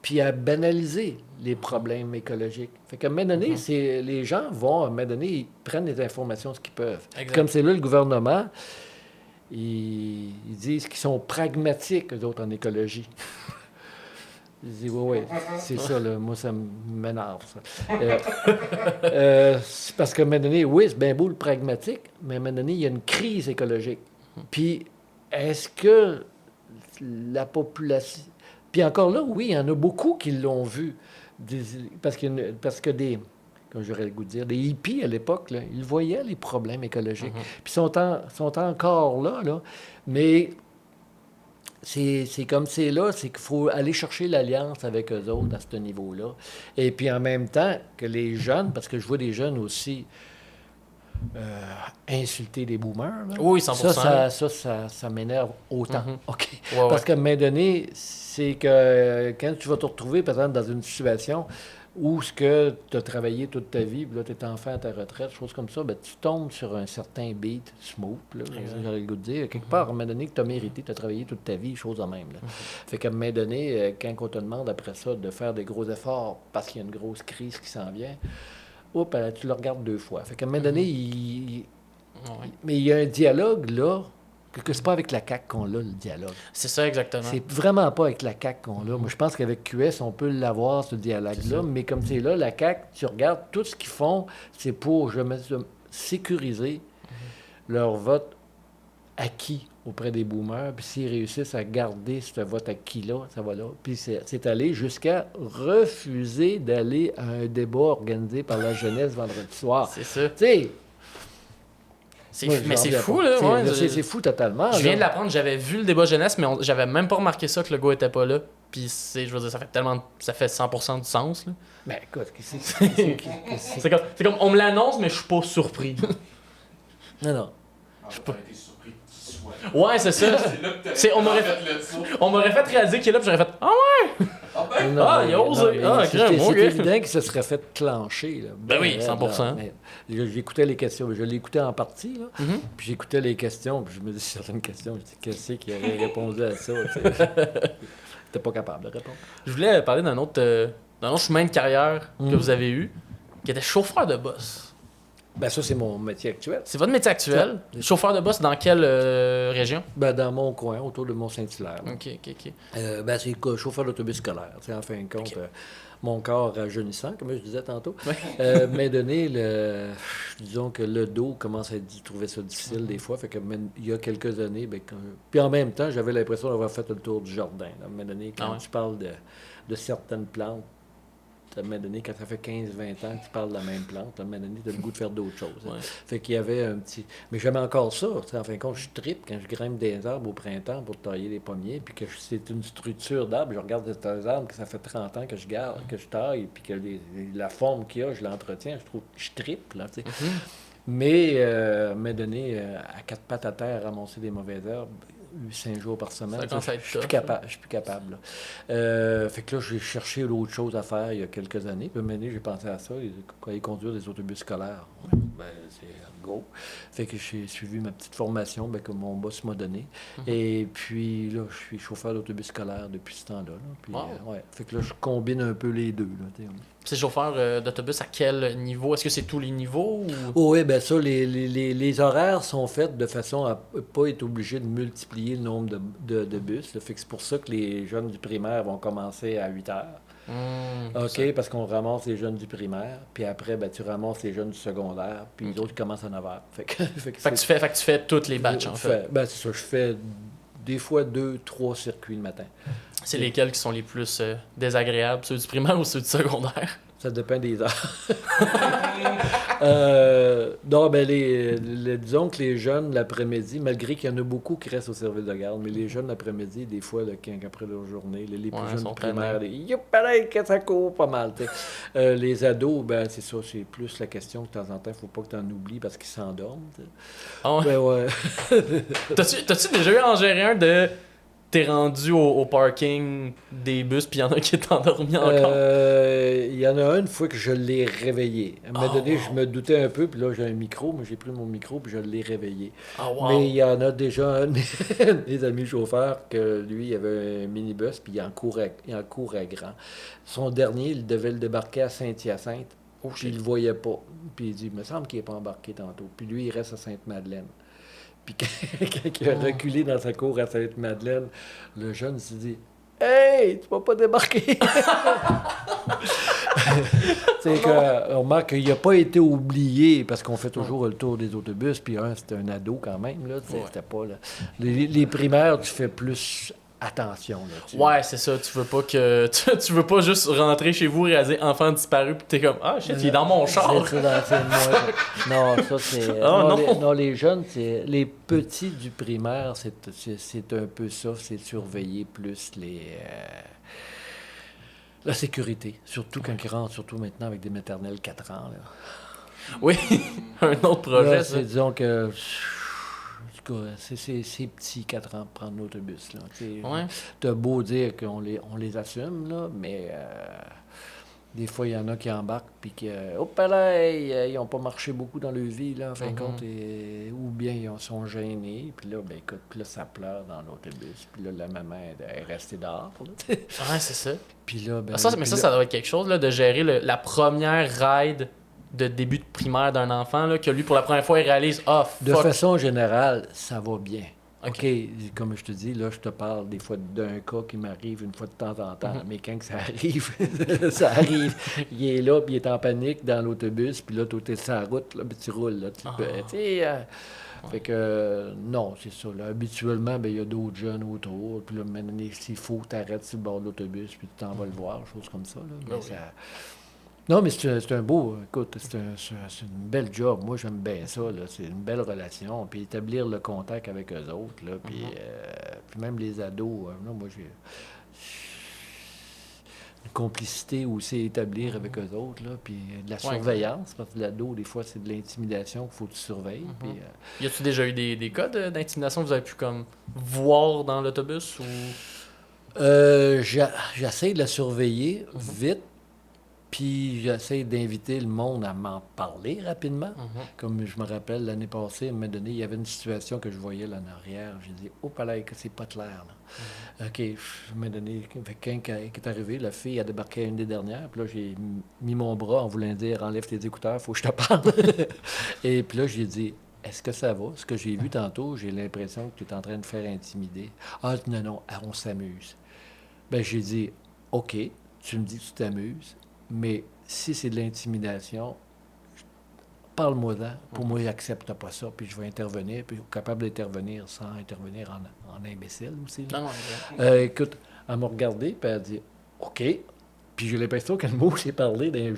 puis à banaliser les problèmes écologiques. Fait qu'à un moment donné, les gens vont, à un moment donné, ils prennent les informations ce qu'ils peuvent. Comme c'est là, le gouvernement, ils disent qu'ils sont pragmatiques, eux autres, en écologie. Je dis, oui, c'est ça, là. Moi, ça m'énerve, ça. C'est parce qu'à un moment donné, oui, c'est bien beau le pragmatique, mais à un moment donné, il y a une crise écologique. Puis, est-ce que la population... Puis encore là, oui, il y en a beaucoup qui l'ont vu. Parce que des... Comme j'aurais le goût de dire, des hippies à l'époque, là, ils voyaient les problèmes écologiques. Puis sont encore là, mais... C'est comme c'est là, c'est qu'il faut aller chercher l'alliance avec eux autres à ce niveau-là. Et puis en même temps que les jeunes, parce que je vois des jeunes aussi insulter des boomers. Là. Oui, 100%. Ça m'énerve autant. OK. Ouais, parce qu'à un moment donné, c'est que quand tu vas te retrouver, par exemple, dans une situation où ce que tu as travaillé toute ta vie, puis là, tu es enfant à ta retraite, choses comme ça, ben, tu tombes sur un certain beat smooth, là, j'aurais le goût de dire. Quelque part, à un moment donné, que tu as mérité, tu as travaillé toute ta vie, chose de même. Là. Fait qu'à un moment donné, quand on te demande après ça de faire des gros efforts parce qu'il y a une grosse crise qui s'en vient, tu le regardes deux fois. Fait qu'à un moment donné, mais il y a un dialogue, là, que c'est pas avec la CAQ qu'on l'a, le dialogue. C'est ça, exactement. C'est vraiment pas avec la CAQ qu'on l'a. Moi, je pense qu'avec QS, on peut l'avoir, ce dialogue-là, mais comme c'est là, la CAQ, tu regardes, tout ce qu'ils font, c'est pour sécuriser leur vote acquis auprès des boomers, puis s'ils réussissent à garder ce vote acquis-là, ça va là. Puis c'est allé jusqu'à refuser d'aller à un débat organisé par la jeunesse vendredi soir. C'est ça. Tu sais... Mais c'est fou, là. C'est fou totalement. Je viens de l'apprendre, j'avais vu le débat jeunesse, mais j'avais même pas remarqué ça que le gars était pas là. Puis, je veux dire, ça fait 100% du sens, là. Ben, écoute, c'est comme, on me l'annonce, mais je suis pas surpris. Non. Je suis pas été surpris qu'il soit. Ouais, c'est ça. On m'aurait fait réaliser qu'il est là, puis j'aurais fait « Ah ouais! » il a osé. C'est évident qu'il se serait fait clencher. Là. Ben oui, 100%. J'écoutais les questions. Je l'écoutais en partie. Là. Puis j'écoutais les questions. Puis je me dis certaines questions. Je dis, qu'est-ce qui aurait répondu à ça? T'es pas capable de répondre. Je voulais parler d'un autre chemin de carrière que vous avez eu, qui était chauffeur de bus. Ben ça, c'est mon métier actuel. C'est votre métier actuel? Chauffeur de bus dans quelle région? Ben dans mon coin, autour de Mont-Saint-Hilaire. OK. Ben c'est chauffeur d'autobus scolaire. En fin de compte, mon corps rajeunissant, comme je disais tantôt, m'a donné disons que le dos commence à trouver ça difficile des fois. Fait que il y a quelques années, puis en même temps, j'avais l'impression d'avoir fait le tour du jardin. À un moment donné, quand tu parles de certaines plantes, à un moment donné, quand ça fait 15-20 ans que tu parles de la même plante, à un moment donné, tu as le goût de faire d'autres choses. Hein. Fait qu'il y avait un petit... Mais j'aimais encore ça. En fin de compte, je trippe quand je grimpe des arbres au printemps pour tailler les pommiers, puis que c'est une structure d'arbre. Je regarde ces arbres que ça fait 30 ans que je garde, que je taille, puis que la forme qu'il y a, je l'entretiens. Je trouve que je trippe, là, tu sais. Mais, à un moment donné, à quatre pattes à terre, ramasser des mauvaises herbes, 5 jours par semaine. Je suis plus capable. Fait que là, j'ai cherché d'autres choses à faire il y a quelques années. Puis maintenant, j'ai pensé à ça, aller conduire des autobus scolaires. Ben, c'est go. Fait que j'ai suivi ma petite formation que mon boss m'a donnée. Et puis là, je suis chauffeur d'autobus scolaire depuis ce temps-là. Puis, fait que là, je combine un peu les deux. C'est chauffeur d'autobus à quel niveau? Est-ce que c'est tous les niveaux? Oui, bien ça, les horaires sont faits de façon à ne pas être obligé de multiplier le nombre de bus. Fait que c'est pour ça que les jeunes du primaire vont commencer à 8 heures. OK, parce qu'on ramasse les jeunes du primaire, puis après, tu ramasses les jeunes du secondaire, puis les autres commencent à 9 heures. Fait que tu fais toutes les batchs, en fait. C'est ça, je fais des fois 2-3 circuits le matin. C'est lesquels qui sont les plus désagréables, ceux du primaire ou ceux du secondaire? Ça dépend des heures. Non, disons que les jeunes, l'après-midi, malgré qu'il y en a beaucoup qui restent au service de garde, mais les jeunes, l'après-midi, des fois, après leur journée, les plus jeunes du primaire, pareil que ça court pas mal. Les ados, c'est ça, c'est plus la question que de temps en temps, il ne faut pas que tu en oublies parce qu'ils s'endorment. Ah ouais? Ouais. T'as-tu déjà eu à en gérer un de t'es rendu au parking des bus, puis il y en a un qui est endormi encore. Il y en a une fois que je l'ai réveillé. À un moment donné, je me doutais un peu, puis là, j'ai un micro. Moi, j'ai pris mon micro, puis je l'ai réveillé. Oh, wow. Mais il y en a déjà un de mes amis chauffeurs que lui, il avait un minibus, puis il en courait grand. Son dernier, il devait le débarquer à Saint-Hyacinthe. Puis il le voyait pas. Puis il dit, il me semble qu'il n'est pas embarqué tantôt. Puis lui, il reste à Sainte-Madeleine. Puis quand il a reculé dans sa cour à Sainte-Madeleine, le jeune s'est dit, hey, tu vas pas débarquer! C'est qu'on remarque qu'il n'a pas été oublié parce qu'on fait toujours le tour des autobus. Puis c'était un ado quand même. Là, c'était pas, là. Les primaires, tu fais plus attention. Là, ouais, c'est ça. Tu veux pas que tu veux pas juste rentrer chez vous et réaliser enfant disparu puis t'es comme ah shit, il est dans mon char. Non, ça c'est les jeunes, c'est les petits du primaire, c'est un peu ça, c'est surveiller plus la sécurité, surtout quand ils rentrent, surtout maintenant avec des maternelles 4 ans. Là. Oui, un autre projet. Là, ça. disons que c'est petit 4 ans pour prendre l'autobus. Là. Ouais. T'as beau dire qu'on les assume, là, mais des fois, il y en a qui embarquent puis qui, ils n'ont pas marché beaucoup dans leur vie, là, en fin de compte, ou bien ils sont gênés, puis là, ben écoute, puis là, ça pleure dans l'autobus, puis là, la maman est restée dehors. Ouais, c'est ça. Puis là, ben, ça doit être quelque chose, là, de gérer la première ride de début de primaire d'un enfant, là, que lui, pour la première fois, il réalise « Ah, fuck! » De façon générale, ça va bien. OK, Comme je te dis, là, je te parle des fois d'un cas qui m'arrive une fois de temps en temps. Mais quand ça arrive, ça arrive. Il est là, puis il est en panique dans l'autobus, puis là, tu es sur la route, là, puis tu roules. Là, fait que, non, c'est ça. Là. Habituellement, il y a d'autres jeunes autour. Puis là, maintenant, s'il faut, tu arrêtes sur le bord de l'autobus, puis tu t'en vas le voir, choses comme ça. Là. Mais non, mais c'est un beau... Écoute, c'est une belle job. Moi, j'aime bien ça. Là. C'est une belle relation. Puis établir le contact avec eux autres. Là, puis même les ados. Là, moi, j'ai une complicité aussi à établir avec eux autres. Là, puis de la surveillance. Parce que l'ado, des fois, c'est de l'intimidation qu'il faut que tu surveilles. Puis, y a-tu déjà eu des cas d'intimidation que vous avez pu comme voir dans l'autobus ou... J'essaie de la surveiller vite. Puis j'essaie d'inviter le monde à m'en parler rapidement. Comme je me rappelle, l'année passée, à un moment donné, il y avait une situation que je voyais là en arrière. J'ai dit, oh, palais, que c'est pas clair. Là. OK, à un moment donné, quand est arrivé, la fille a débarqué une des dernières. Puis là, j'ai mis mon bras en voulant dire, enlève tes écouteurs, faut que je te parle. Et puis là, j'ai dit, est-ce que ça va? Ce que j'ai vu tantôt, j'ai l'impression que tu es en train de faire intimider. Ah, non, on s'amuse. Ben j'ai dit, OK, tu me dis que tu t'amuses. Mais si c'est de l'intimidation, parle-moi-en. Pour moi, j'accepte pas ça, puis je vais intervenir, puis je suis capable d'intervenir sans intervenir en imbécile aussi. Écoute, elle m'a regardé, puis elle a dit « OK ». Puis j'ai l'impression qu'elle m'a aussi parlé d'un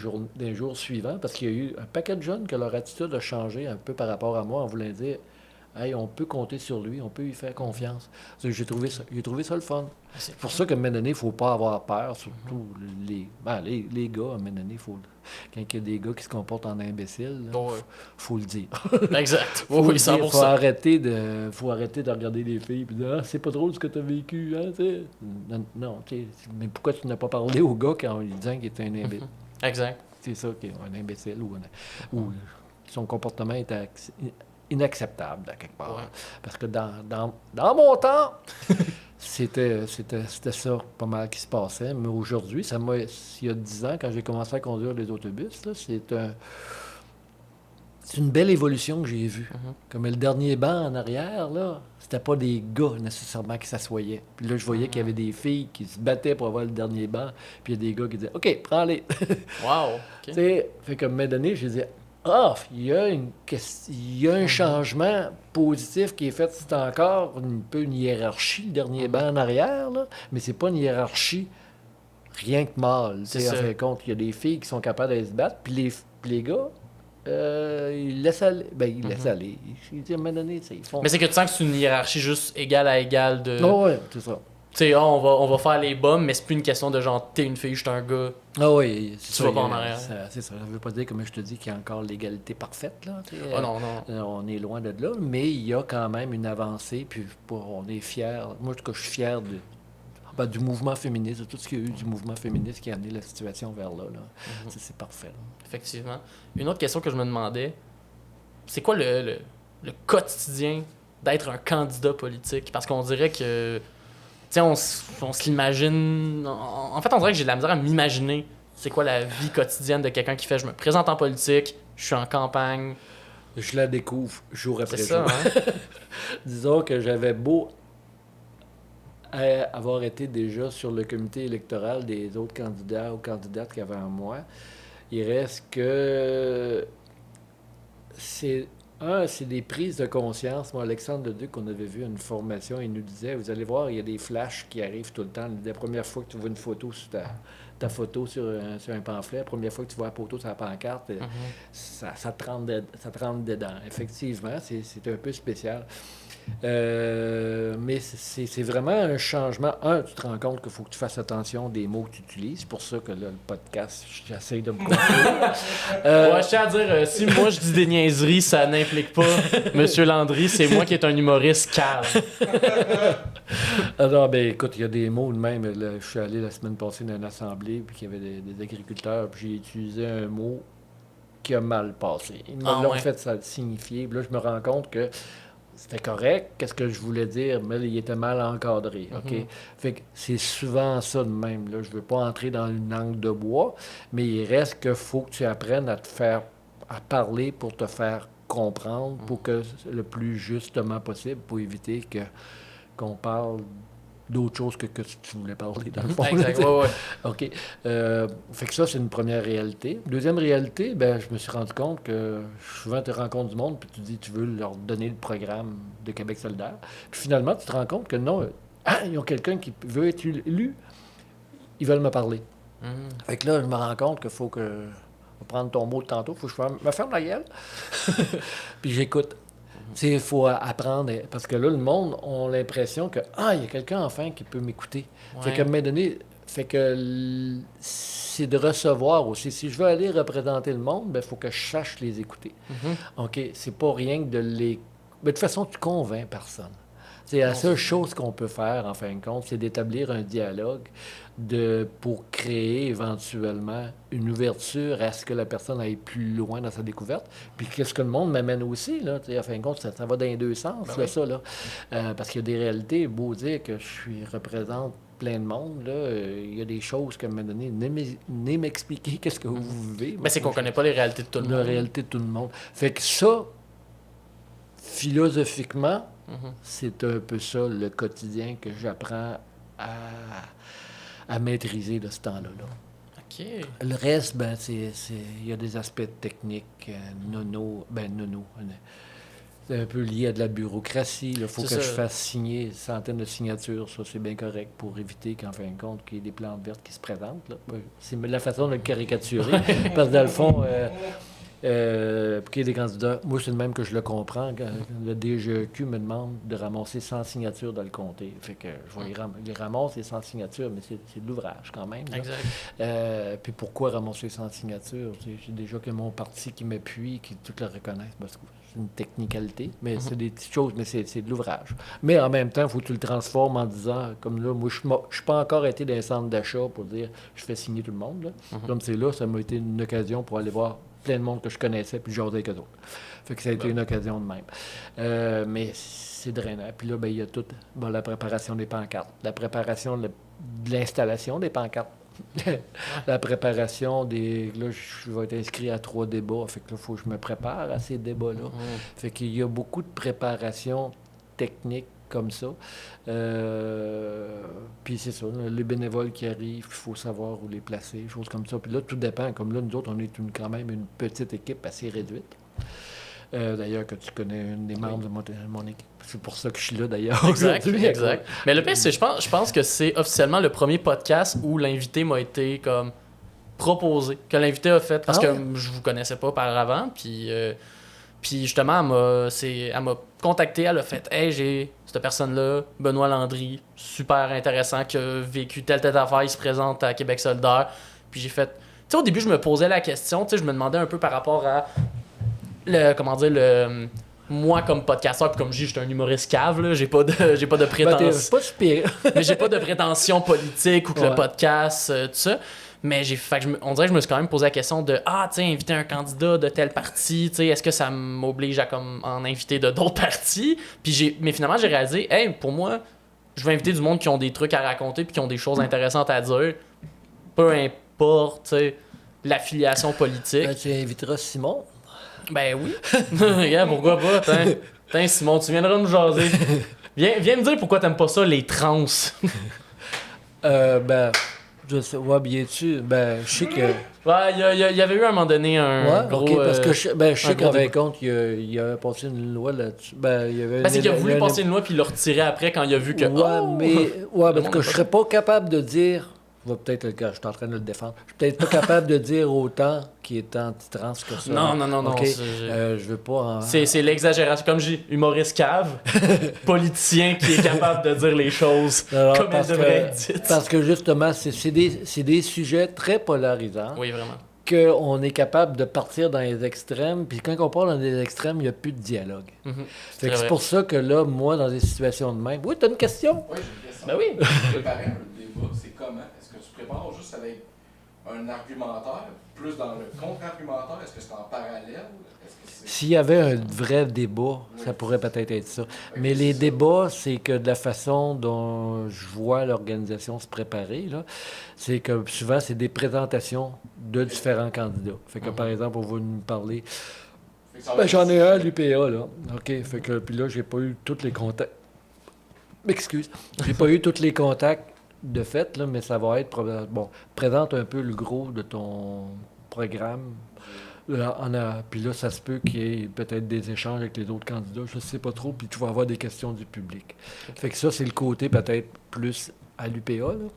jour suivant, parce qu'il y a eu un paquet de jeunes que leur attitude a changé un peu par rapport à moi, en voulant dire « Hey, on peut compter sur lui, on peut lui faire confiance ». J'ai trouvé ça le fun. C'est pour ça qu'à un moment donné, il ne faut pas avoir peur, surtout les gars, à un moment donné, quand il y a des gars qui se comportent en imbéciles, il faut le dire. Exact. Il faut arrêter de regarder les filles et de dire « Ah, c'est pas drôle ce que tu as vécu. Hein, » Non, mais pourquoi tu n'as pas parlé au gars quand il disait qu'il était un imbécile? Exact. C'est ça, un imbécile ou son comportement était inacceptable, à quelque part. Ouais. Parce que dans mon temps, c'était ça pas mal qui se passait. Mais aujourd'hui, il y a 10 ans, quand j'ai commencé à conduire les autobus, là, c'est une belle évolution que j'ai vue. Comme le dernier banc en arrière, là, c'était pas des gars nécessairement qui s'assoyaient. Puis là, je voyais qu'il y avait des filles qui se battaient pour avoir le dernier banc. Puis il y a des gars qui disaient « OK, prends-les! » Wow! Okay. Fait qu'à un moment donné, je disais il y a un changement positif qui est fait. C'est encore un peu une hiérarchie, le dernier banc en arrière, là, mais c'est pas une hiérarchie rien que mâle. En fin de compte, il y a des filles qui sont capables d'aller se battre, puis les gars, ils laissent aller. Ils laissent aller. À un moment donné, ils font... Mais c'est que tu sens que c'est une hiérarchie juste égale à égale de... Oui, c'est ça. sais, on va faire les bombes, mais c'est plus une question de genre, t'es une fille, je suis un gars. Ah oui, Tu vas pas en arrière. C'est ça. Ça veut pas dire, comme je te dis, qu'il y a encore l'égalité parfaite. Là, Ah non. on est loin de là, mais il y a quand même une avancée, puis on est fiers. Moi, en tout cas, je suis fier du mouvement féministe, de tout ce qu'il y a eu du mouvement féministe qui a amené la situation vers là. C'est parfait. Là. Effectivement. Une autre question que je me demandais, c'est quoi le quotidien d'être un candidat politique? Parce qu'on dirait que, tu sais, on se l'imagine... En fait, on dirait que j'ai de la misère à m'imaginer c'est quoi la vie quotidienne de quelqu'un qui fait « je me présente en politique, je suis en campagne ». Je la découvre jour après C'est jour. ça, hein? Disons que j'avais beau avoir été déjà sur le comité électoral des autres candidats ou candidates qu'avant moi, il reste que c'est des prises de conscience. Moi, Alexandre Leduc, on avait vu une formation, il nous disait, vous allez voir, il y a des flashs qui arrivent tout le temps. La première fois que tu vois une photo sur ta photo sur un pamphlet, la première fois que tu vois la photo sur la pancarte, ça te rentre dedans. Effectivement, c'est un peu spécial. Mais c'est vraiment un changement. Tu te rends compte qu'il faut que tu fasses attention des mots que tu utilises. C'est pour ça que là, le podcast, j'essaie de me contrôler. Ouais, je tiens à dire, si moi je dis des niaiseries, ça n'implique pas Monsieur Landry, c'est moi qui est un humoriste calme. Alors, ben écoute, il y a des mots de même. Là, je suis allé la semaine passée dans une assemblée, puis qu'il y avait des agriculteurs, puis j'ai utilisé un mot qui a mal passé. Ils m'ont fait ça signifier. Puis là, je me rends compte que c'était correct, qu'est-ce que je voulais dire, mais il était mal encadré, OK? Fait que c'est souvent ça de même, là. Je veux pas entrer dans une langue de bois, mais il reste qu'il faut que tu apprennes à parler pour te faire comprendre, pour que le plus justement possible, pour éviter qu'on parle d'autre chose que tu voulais parler, dans le fond. Exact, ouais. OK. Fait que ça, c'est une première réalité. Deuxième réalité, ben je me suis rendu compte que souvent, tu rencontres du monde, puis tu dis tu veux leur donner le programme de Québec solidaire. Puis finalement, tu te rends compte que non, ils ont quelqu'un qui veut être élu, ils veulent me parler. Fait que là, je me rends compte qu'il faut que... On va prendre ton mot de tantôt, il faut que je me ferme la gueule, puis j'écoute. Il faut apprendre, parce que là, le monde a l'impression que il y a quelqu'un enfin qui peut m'écouter. Ouais. Fait qu'à un moment donné, c'est de recevoir aussi. Si je veux aller représenter le monde, il faut que je sache les écouter. OK? C'est pas rien que de les... Mais de toute façon, tu convaincs personne. C'est la seule chose qu'on peut faire, en fin de compte, c'est d'établir un dialogue pour créer éventuellement une ouverture à ce que la personne aille plus loin dans sa découverte. Puis qu'est-ce que le monde m'amène aussi, là, en fin de compte, ça va dans les deux sens, ça, là. Parce qu'il y a des réalités, beau dire que je représente plein de monde, là, il y a des choses qu'à un moment donné, venez m'expliquer qu'est-ce que vous vivez. Mais c'est qu'on connaît pas les réalités de tout le monde. La réalité de tout le monde. Fait que ça, philosophiquement, c'est un peu ça, le quotidien que j'apprends à maîtriser de ce temps-là. OK. Le reste, ben, il y a des aspects techniques, nono. C'est un peu lié à de la bureaucratie. Il faut que je fasse signer une centaine de signatures. Ça, c'est bien correct pour éviter qu'en fin de compte, qu'il y ait des plantes vertes qui se présentent. Là. C'est la façon de le caricaturer. Parce que dans le fond... pour qu'il y ait des candidats, moi, c'est le même que je le comprends. Le DGEQ me demande de ramasser 100 signatures dans le comté. Fait que je vais les ramasser, les 100 signatures, mais c'est de l'ouvrage quand même. Là. Exact. Puis pourquoi ramasser 100 signatures? J'ai déjà que mon parti qui m'appuie, qui tout le reconnaissent, parce que c'est une technicalité, mais c'est des petites choses, mais c'est de l'ouvrage. Mais en même temps, il faut que tu le transformes en disant, comme là, moi, je ne suis pas encore été dans un centre d'achat pour dire, je fais signer tout le monde. Là. Comme c'est là, ça m'a été une occasion pour aller voir plein de monde que je connaissais, puis jaser avec eux autres. Fait que ça a été une occasion de même. Mais c'est drainant. Puis là, ben, il y a toute la préparation des pancartes, la préparation de l'installation des pancartes, la préparation des... Là, je vais être inscrit à 3 débats. Fait que là, il faut que je me prépare à ces débats-là. Fait qu'il y a beaucoup de préparation technique comme ça. Puis c'est ça, les bénévoles qui arrivent, il faut savoir où les placer, choses comme ça. Puis là, tout dépend. Comme là, nous autres, on est quand même une petite équipe assez réduite. D'ailleurs, que tu connais une des membres de mon équipe. C'est pour ça que je suis là, d'ailleurs. Exact. Mais le pire, c'est je pense que c'est officiellement le premier podcast où l'invité m'a été comme proposé, que l'invité a fait, parce que je vous connaissais pas par avant, puis Puis justement, elle m'a contacté, elle a fait « Hey, j'ai cette personne-là, Benoît Landry, super intéressant, qui a vécu telle affaire, il se présente à Québec solidaire. » Puis j'ai fait... Tu sais, au début, je me posais la question, tu sais, je me demandais un peu par rapport à moi comme podcasteur, puis comme je dis, j'étais un humoriste cave, là, j'ai pas de prétention. Pas super. Mais j'ai pas de prétention politique ou que le podcast, tout ça. Mais on dirait que je me suis quand même posé la question de inviter un candidat de tel parti, est-ce que ça m'oblige à en inviter de d'autres partis? Mais finalement, j'ai réalisé, pour moi, je vais inviter du monde qui ont des trucs à raconter puis qui ont des choses intéressantes à dire. Peu importe, l'affiliation politique. Ben, tu inviteras Simon. Ben oui. Regarde, pourquoi pas? Tiens, Simon, tu viendras nous jaser. Viens me dire pourquoi t'aimes pas ça, les trans. Je sais, bien sûr. Je sais que. Ouais, il y avait eu à un moment donné un gros. OK, parce que je sais qu'en fin de compte, il avait passé une loi là-dessus. C'est qu'il a voulu passer une loi puis il l'a retiré après quand il a vu que. Parce que je serais pas capable de dire. Je vais peut-être le cas, je suis en train de le défendre. Je suis peut-être pas capable de dire autant qu'il est anti-trans que ça. Non. Okay? Je veux pas. C'est l'exagération. Comme j'ai humoriste cave, politicien qui est capable de dire les choses comme elles devraient être dites. Parce que justement, c'est des sujets très polarisants. Oui, vraiment. Qu'on est capable de partir dans les extrêmes. Puis quand on part dans les extrêmes, il n'y a plus de dialogue. C'est pour ça que là, moi, dans des situations de même. Oui, tu as une question? Oui, j'ai une question. Ben oui. Préparer un débat, c'est comment? Est-ce que tu prépares juste avec un argumentaire, plus dans le contre-argumentaire? Est-ce que c'est en parallèle? S'il y avait un vrai débat, ça pourrait peut-être être ça. Mais les débats, c'est que de la façon dont je vois l'organisation se préparer, là, c'est que souvent, c'est des présentations de différents candidats. Fait que, par exemple, on va nous parler... j'en ai un à l'UPA, là. OK, fait que... Puis là, j'ai pas eu tous les contacts. M'excuse. J'ai pas eu tous les contacts de fait, là, mais ça va être... Bon, présente un peu le gros de ton programme. Puis là, ça se peut qu'il y ait peut-être des échanges avec les autres candidats, je ne sais pas trop, puis tu vas avoir des questions du public. Fait que ça, c'est le côté peut-être plus à l'UPA, là.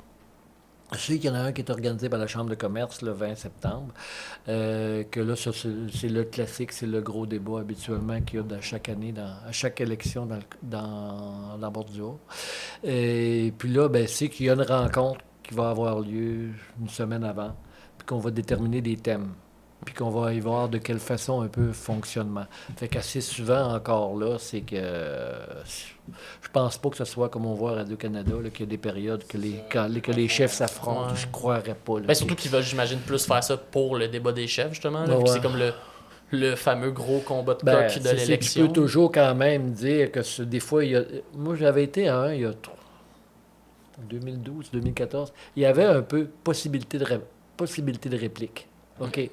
Je sais qu'il y en a un qui est organisé par la Chambre de commerce le 20 septembre, que là, ça, c'est le classique, c'est le gros débat habituellement qu'il y a chaque année, à chaque élection dans Bordeaux. Et puis là, c'est qu'il y a une rencontre qui va avoir lieu une semaine avant, puis qu'on va déterminer des thèmes. Puis qu'on va y voir de quelle façon un peu fonctionnement. Fait qu'assez souvent encore là, c'est que je pense pas que ce soit comme on voit à Radio-Canada, là, qu'il y a des périodes que les chefs s'affrontent. Je croirais pas. Là, surtout qu'ils veulent, j'imagine, plus faire ça pour le débat des chefs, justement. Là, puis c'est comme le fameux gros combat de coq de l'élection. Tu peux toujours quand même dire que des fois, moi j'avais été à un, il y a 2012, 2014, il y avait un peu possibilité de réplique. OK.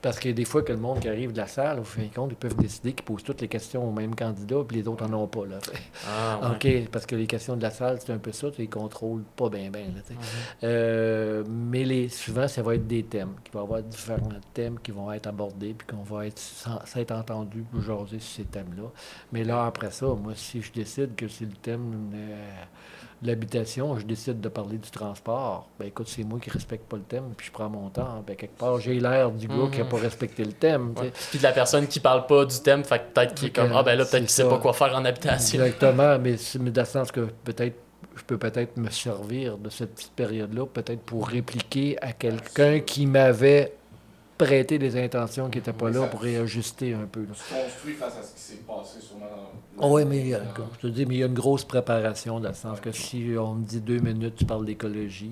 Parce que des fois que le monde qui arrive de la salle, au fin de compte, ils peuvent décider qu'ils posent toutes les questions au même candidat, puis les autres n'en ont pas. Là. OK. Parce que les questions de la salle, c'est un peu ça, tu les contrôles pas bien. Mais souvent, ça va être des thèmes. Il va y avoir différents thèmes qui vont être abordés, puis qu'on va s'être entendu pour jaser sur ces thèmes-là. Mais là, après ça, moi, si je décide que c'est le thème l'habitation, je décide de parler du transport, écoute, c'est moi qui respecte pas le thème, puis je prends mon temps. Quelque part, j'ai l'air du gars qui n'a pas respecté le thème. Puis de la personne qui parle pas du thème, fait que peut-être qu'il est comme, peut-être qu'il sait pas quoi faire en habitation. Exactement, mais dans le sens que peut-être, je peux peut-être me servir de cette petite période-là, peut-être pour répliquer à quelqu'un qui m'avait prêté des intentions qui n'étaient pas là pour réajuster un peu. Là. Tu construis face à ce qui s'est passé sûrement oui, mais je te dis, mais il y a une grosse préparation dans le sens que si on me dit 2 minutes, tu parles d'écologie,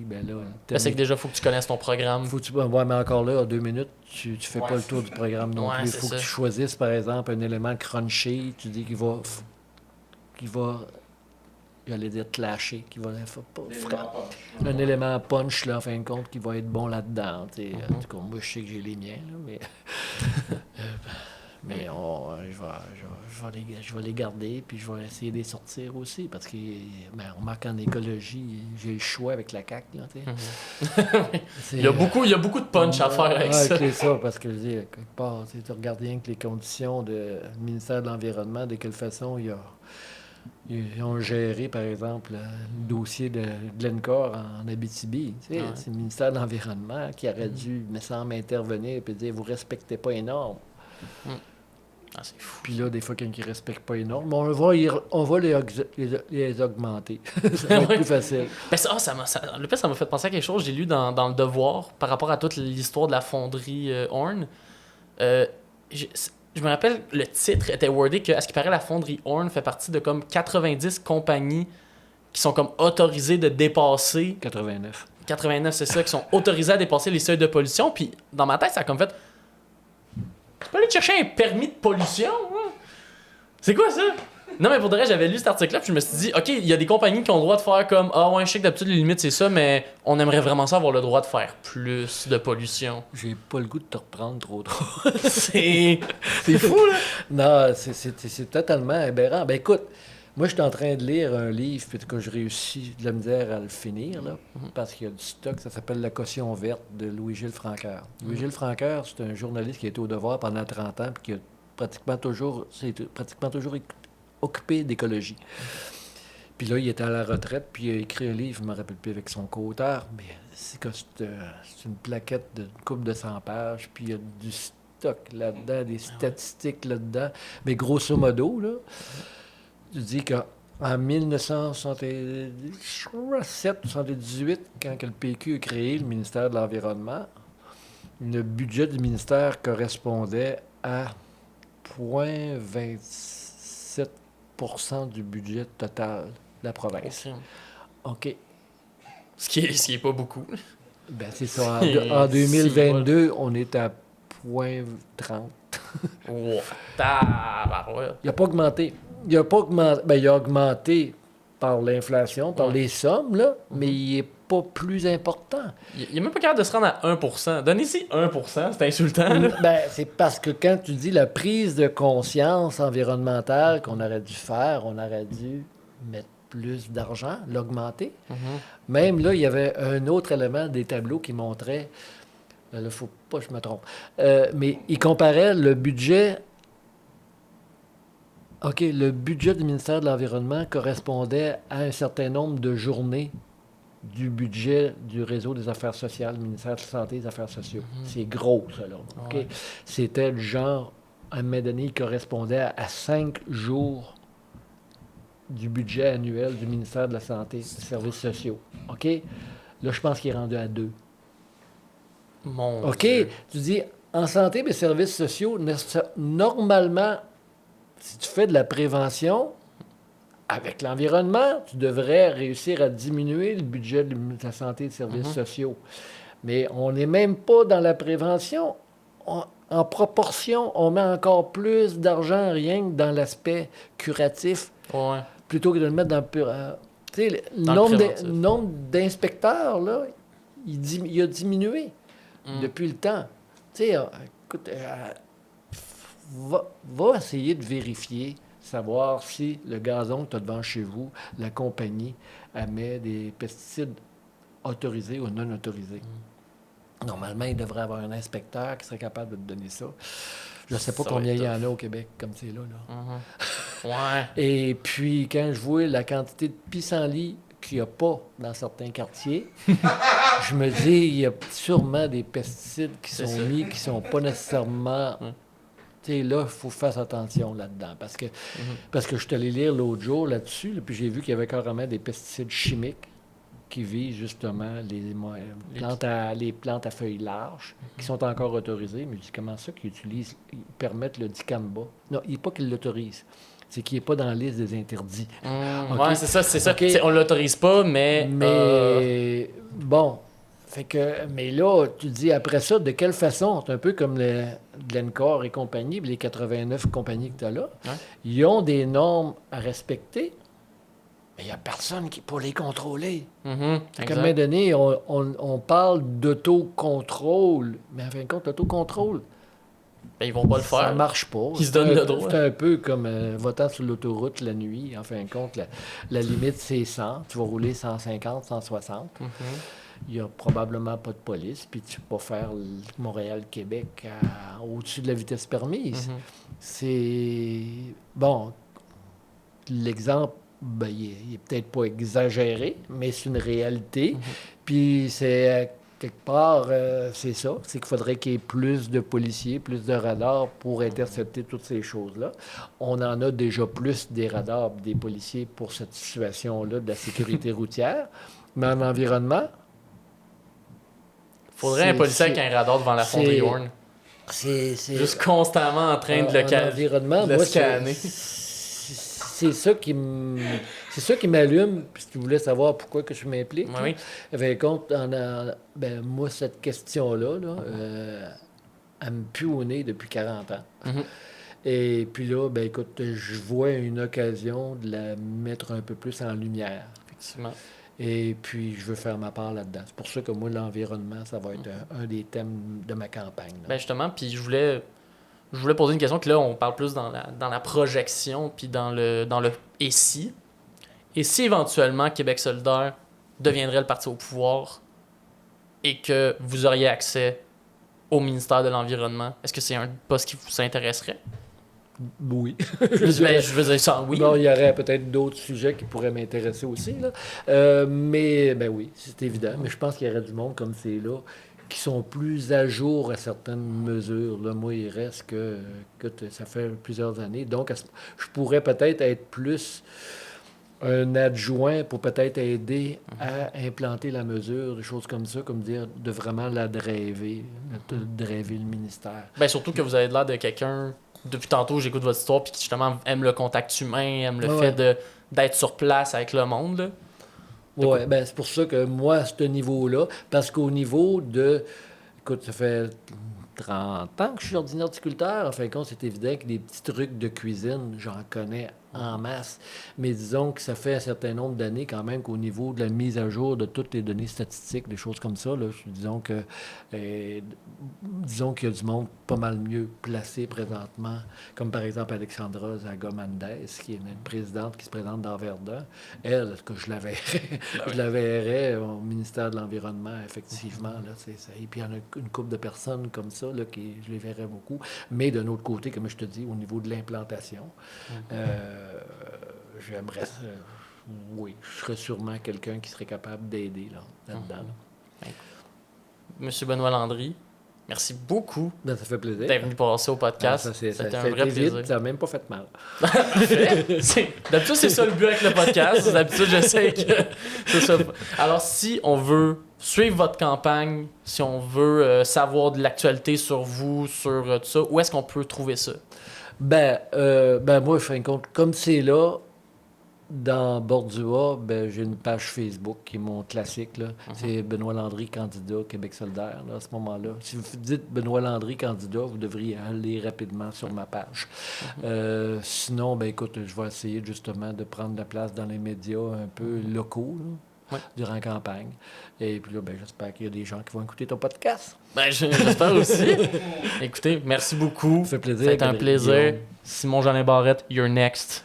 c'est que déjà, il faut que tu connaisses ton programme. Mais encore là, en 2 minutes, tu fais pas le tour du programme non plus. Il faut que tu choisisses, par exemple, un élément crunchy, tu dis qu'il va j'allais dire clasher, qui va un élément punch, là, en fin de compte, qui va être bon là-dedans. En tout cas, moi, je sais que j'ai les miens, là, mais je vais les garder, puis je vais essayer de les sortir aussi, parce que, on remarque en écologie, j'ai le choix avec la CAQ, là, il y a beaucoup de punch à faire avec ça. C'est ça, parce que, quelque part, tu regardes bien que les conditions du ministère de l'Environnement, de quelle façon ils ont géré, par exemple, le dossier de Glencore en Abitibi. C'est le ministère de l'Environnement qui aurait dû, me semble, intervenir et dire « Vous ne respectez pas les normes. Ah, c'est fou. Puis là, des fois, quand ils ne respectent pas les normes, on va les augmenter. Ça va être plus facile. Ben, le pire, ça m'a fait penser à quelque chose. J'ai lu dans Le Devoir par rapport à toute l'histoire de la fonderie Horn. Je me rappelle, le titre était wordé que, à ce qui paraît, la fonderie Horn fait partie de comme 90 compagnies qui sont comme autorisées de dépasser. 89. 89, c'est ça, qui sont autorisées à dépasser les seuils de pollution. Puis dans ma tête, ça a comme fait. Tu peux aller te chercher un permis de pollution, hein? C'est quoi ça? Non, mais pour de vrai, j'avais lu cet article-là, puis je me suis dit, OK, il y a des compagnies qui ont le droit de faire comme, ah ouais, je sais que d'habitude, les limites, c'est ça, mais on aimerait vraiment ça avoir le droit de faire plus de pollution. J'ai pas le goût de te reprendre trop. C'est fou, là! Non, c'est totalement aberrant. Ben écoute, moi, je suis en train de lire un livre, puis que je réussis de la misère à le finir, là, parce qu'il y a du stock. Ça s'appelle La caution verte de Louis-Gilles Francoeur. Louis-Gilles Francoeur, c'est un journaliste qui a été au Devoir pendant 30 ans, puis qui a pratiquement toujours occupé d'écologie. Puis là, il était à la retraite, puis il a écrit un livre, je ne me rappelle plus avec son co-auteur, mais c'est une plaquette d'une couple de 100 pages, puis il y a du stock là-dedans, des statistiques là-dedans. Mais grosso modo, là, tu dis qu'en 1977-78, quand que le PQ a créé le ministère de l'Environnement, le budget du ministère correspondait à 0,27% du budget total de la province. OK. Ce qui est pas beaucoup. Ben, c'est ça. En 2022, on est à 0,30. Wow. Tabarouette. Il n'a pas augmenté. Il a augmenté par l'inflation, par les sommes, là, mais il n'est pas plus important. Il n'est même pas capable de se rendre à 1%. Donnez-y 1%, c'est insultant. Là. Ben, c'est parce que quand tu dis la prise de conscience environnementale qu'on aurait dû faire, on aurait dû mettre plus d'argent, l'augmenter. Même là, il y avait un autre élément des tableaux qui montrait, là, il ne faut pas que je me trompe, mais il comparait le budget. OK, le budget du ministère de l'Environnement correspondait à un certain nombre de journées du budget du réseau des affaires sociales, le ministère de la Santé et des Affaires sociales. C'est gros, ça, là. OK? Ouais. C'était le genre, à un moment donné, il correspondait à 5 jours du budget annuel du ministère de la Santé et des Services sociaux. OK? Là, je pense qu'il est rendu à 2. Mon OK? Dieu. Tu dis, en santé et services sociaux, normalement, si tu fais de la prévention avec l'environnement, tu devrais réussir à diminuer le budget de la santé et des services sociaux. Mais on n'est même pas dans la prévention. En proportion, on met encore plus d'argent rien que dans l'aspect curatif Ouais. plutôt que de le mettre dans le tu sais, Dans le préventif. le nombre d'inspecteurs, là, il a diminué depuis le temps. Tu sais, écoute, va essayer de vérifier, savoir si le gazon que tu as devant chez vous, la compagnie, émet des pesticides autorisés ou non autorisés. Normalement, il devrait y avoir un inspecteur qui serait capable de te donner ça. Je ne sais pas Ça combien va être il y en a au Québec comme c'est là. Ouais. Et puis, quand je vois la quantité de pissenlits qu'il n'y a pas dans certains quartiers, je me dis, il y a sûrement des pesticides qui C'est sont ça. mis, qui ne sont pas nécessairement... Tu sais, là, il faut faire attention là-dedans. Parce que je suis allé lire l'autre jour là-dessus, là, puis j'ai vu qu'il y avait carrément des pesticides chimiques qui visent justement les plantes à feuilles larges, qui sont encore autorisées. Mais je dis, comment ça qu'ils utilisent, ils permettent le dicamba? Non, il n'est pas qu'ils l'autorisent. C'est qu'il n'est pas dans la liste des interdits. OK. Ouais, c'est ça. OK. T'sais, on l'autorise pas, mais. Bon. Fait que, mais là, tu dis après ça, de quelle façon? C'est un peu comme le Glencore et compagnie, les 89 compagnies que tu as là. Ouais. Ils ont des normes à respecter, mais il n'y a personne qui pour les contrôler. Fait qu'à un moment Exact. donné, on parle d'autocontrôle, mais en fin de compte, l'autocontrôle, Ben, ils vont pas le faire. ça marche pas. Ils se donnent le droit. C'est un peu comme votant sur l'autoroute la nuit. En fin de compte, la limite, c'est 100. Tu vas rouler 150, 160. Il n'y a probablement pas de police, puis tu ne peux pas faire Montréal-Québec au-dessus de la vitesse permise. C'est... Bon, l'exemple, ben, il est peut-être pas exagéré, mais c'est une réalité. Puis c'est quelque part, c'est ça. C'est qu'il faudrait qu'il y ait plus de policiers, plus de radars pour intercepter toutes ces choses-là. On en a déjà plus des radars, des policiers pour cette situation-là de la sécurité routière. Mais en environnement... Faudrait un policier avec un radar devant la fonderie Horn. C'est juste constamment en train de le scanner. C'est ça qui m'allume, puis si tu voulais savoir pourquoi que je m'implique. Oui. Compte, moi, cette question-là, elle me pue au nez depuis 40 ans. Mm-hmm. Et puis là, écoute, je vois une occasion de la mettre un peu plus en lumière. Effectivement. Et puis, je veux faire ma part là-dedans. C'est pour ça que moi, l'environnement, ça va être un des thèmes de ma campagne. Justement, puis je voulais poser une question que là, on parle plus dans la projection, puis dans le « et si ». Et si éventuellement Québec solidaire deviendrait le parti au pouvoir et que vous auriez accès au ministère de l'Environnement, est-ce que c'est un poste qui vous intéresserait? Oui. Je veux dire ça, oui. Non, il y aurait peut-être d'autres sujets qui pourraient m'intéresser aussi. Là. Mais oui, c'est évident. Mais je pense qu'il y aurait du monde comme c'est là qui sont plus à jour à certaines mesures. Là, moi, il reste que ça fait plusieurs années. Donc, je pourrais peut-être être plus un adjoint pour peut-être aider à implanter la mesure, des choses comme ça, comme dire, de vraiment la driver, de driver le ministère. Surtout que vous avez l'air de quelqu'un, depuis tantôt, j'écoute votre histoire, puis qui justement aime le contact humain, aime le fait d'être sur place avec le monde, là. Oui, c'est pour ça que moi, à ce niveau-là, parce qu'au niveau de... Écoute, ça fait 30 ans que je suis ordinaire horticulteur. En fin de compte, c'est évident que des petits trucs de cuisine, j'en connais en masse. Mais disons que ça fait un certain nombre d'années quand même qu'au niveau de la mise à jour de toutes les données statistiques, des choses comme ça, là, disons qu'il y a du monde pas mal mieux placé présentement, comme par exemple Alexandra Zaga-Mendez, qui est une présidente qui se présente dans Verdun. Elle, que je la verrais, je la verrais au ministère de l'Environnement, effectivement. Là, et puis il y en a une couple de personnes comme ça, là, qui je les verrais beaucoup. Mais d'un autre côté, comme je te dis, au niveau de l'implantation, j'aimerais... oui, je serais sûrement quelqu'un qui serait capable d'aider là-dedans. Monsieur Benoît Landry, merci beaucoup ça fait plaisir d'être venu passer au podcast. C'était un vrai plaisir. Vite, ça n'a même pas fait mal. D'habitude, c'est ça le but avec le podcast. D'habitude, je sais que c'est ça. Alors, si on veut suivre votre campagne, si on veut savoir de l'actualité sur vous, sur tout ça, où est-ce qu'on peut trouver ça? Moi, je fais compte, comme c'est là, dans Bordua, j'ai une page Facebook qui est mon classique. Là. C'est Benoît Landry, candidat Québec solidaire, là, à ce moment-là. Si vous dites Benoît Landry, candidat, vous devriez aller rapidement sur ma page. Sinon, écoute, je vais essayer justement de prendre la place dans les médias un peu locaux durant la campagne. Et puis là, j'espère qu'il y a des gens qui vont écouter ton podcast. J'espère aussi. Écoutez, merci beaucoup. Ça fait plaisir. C'est un plaisir. Simon-Jeanin Barrette, you're next.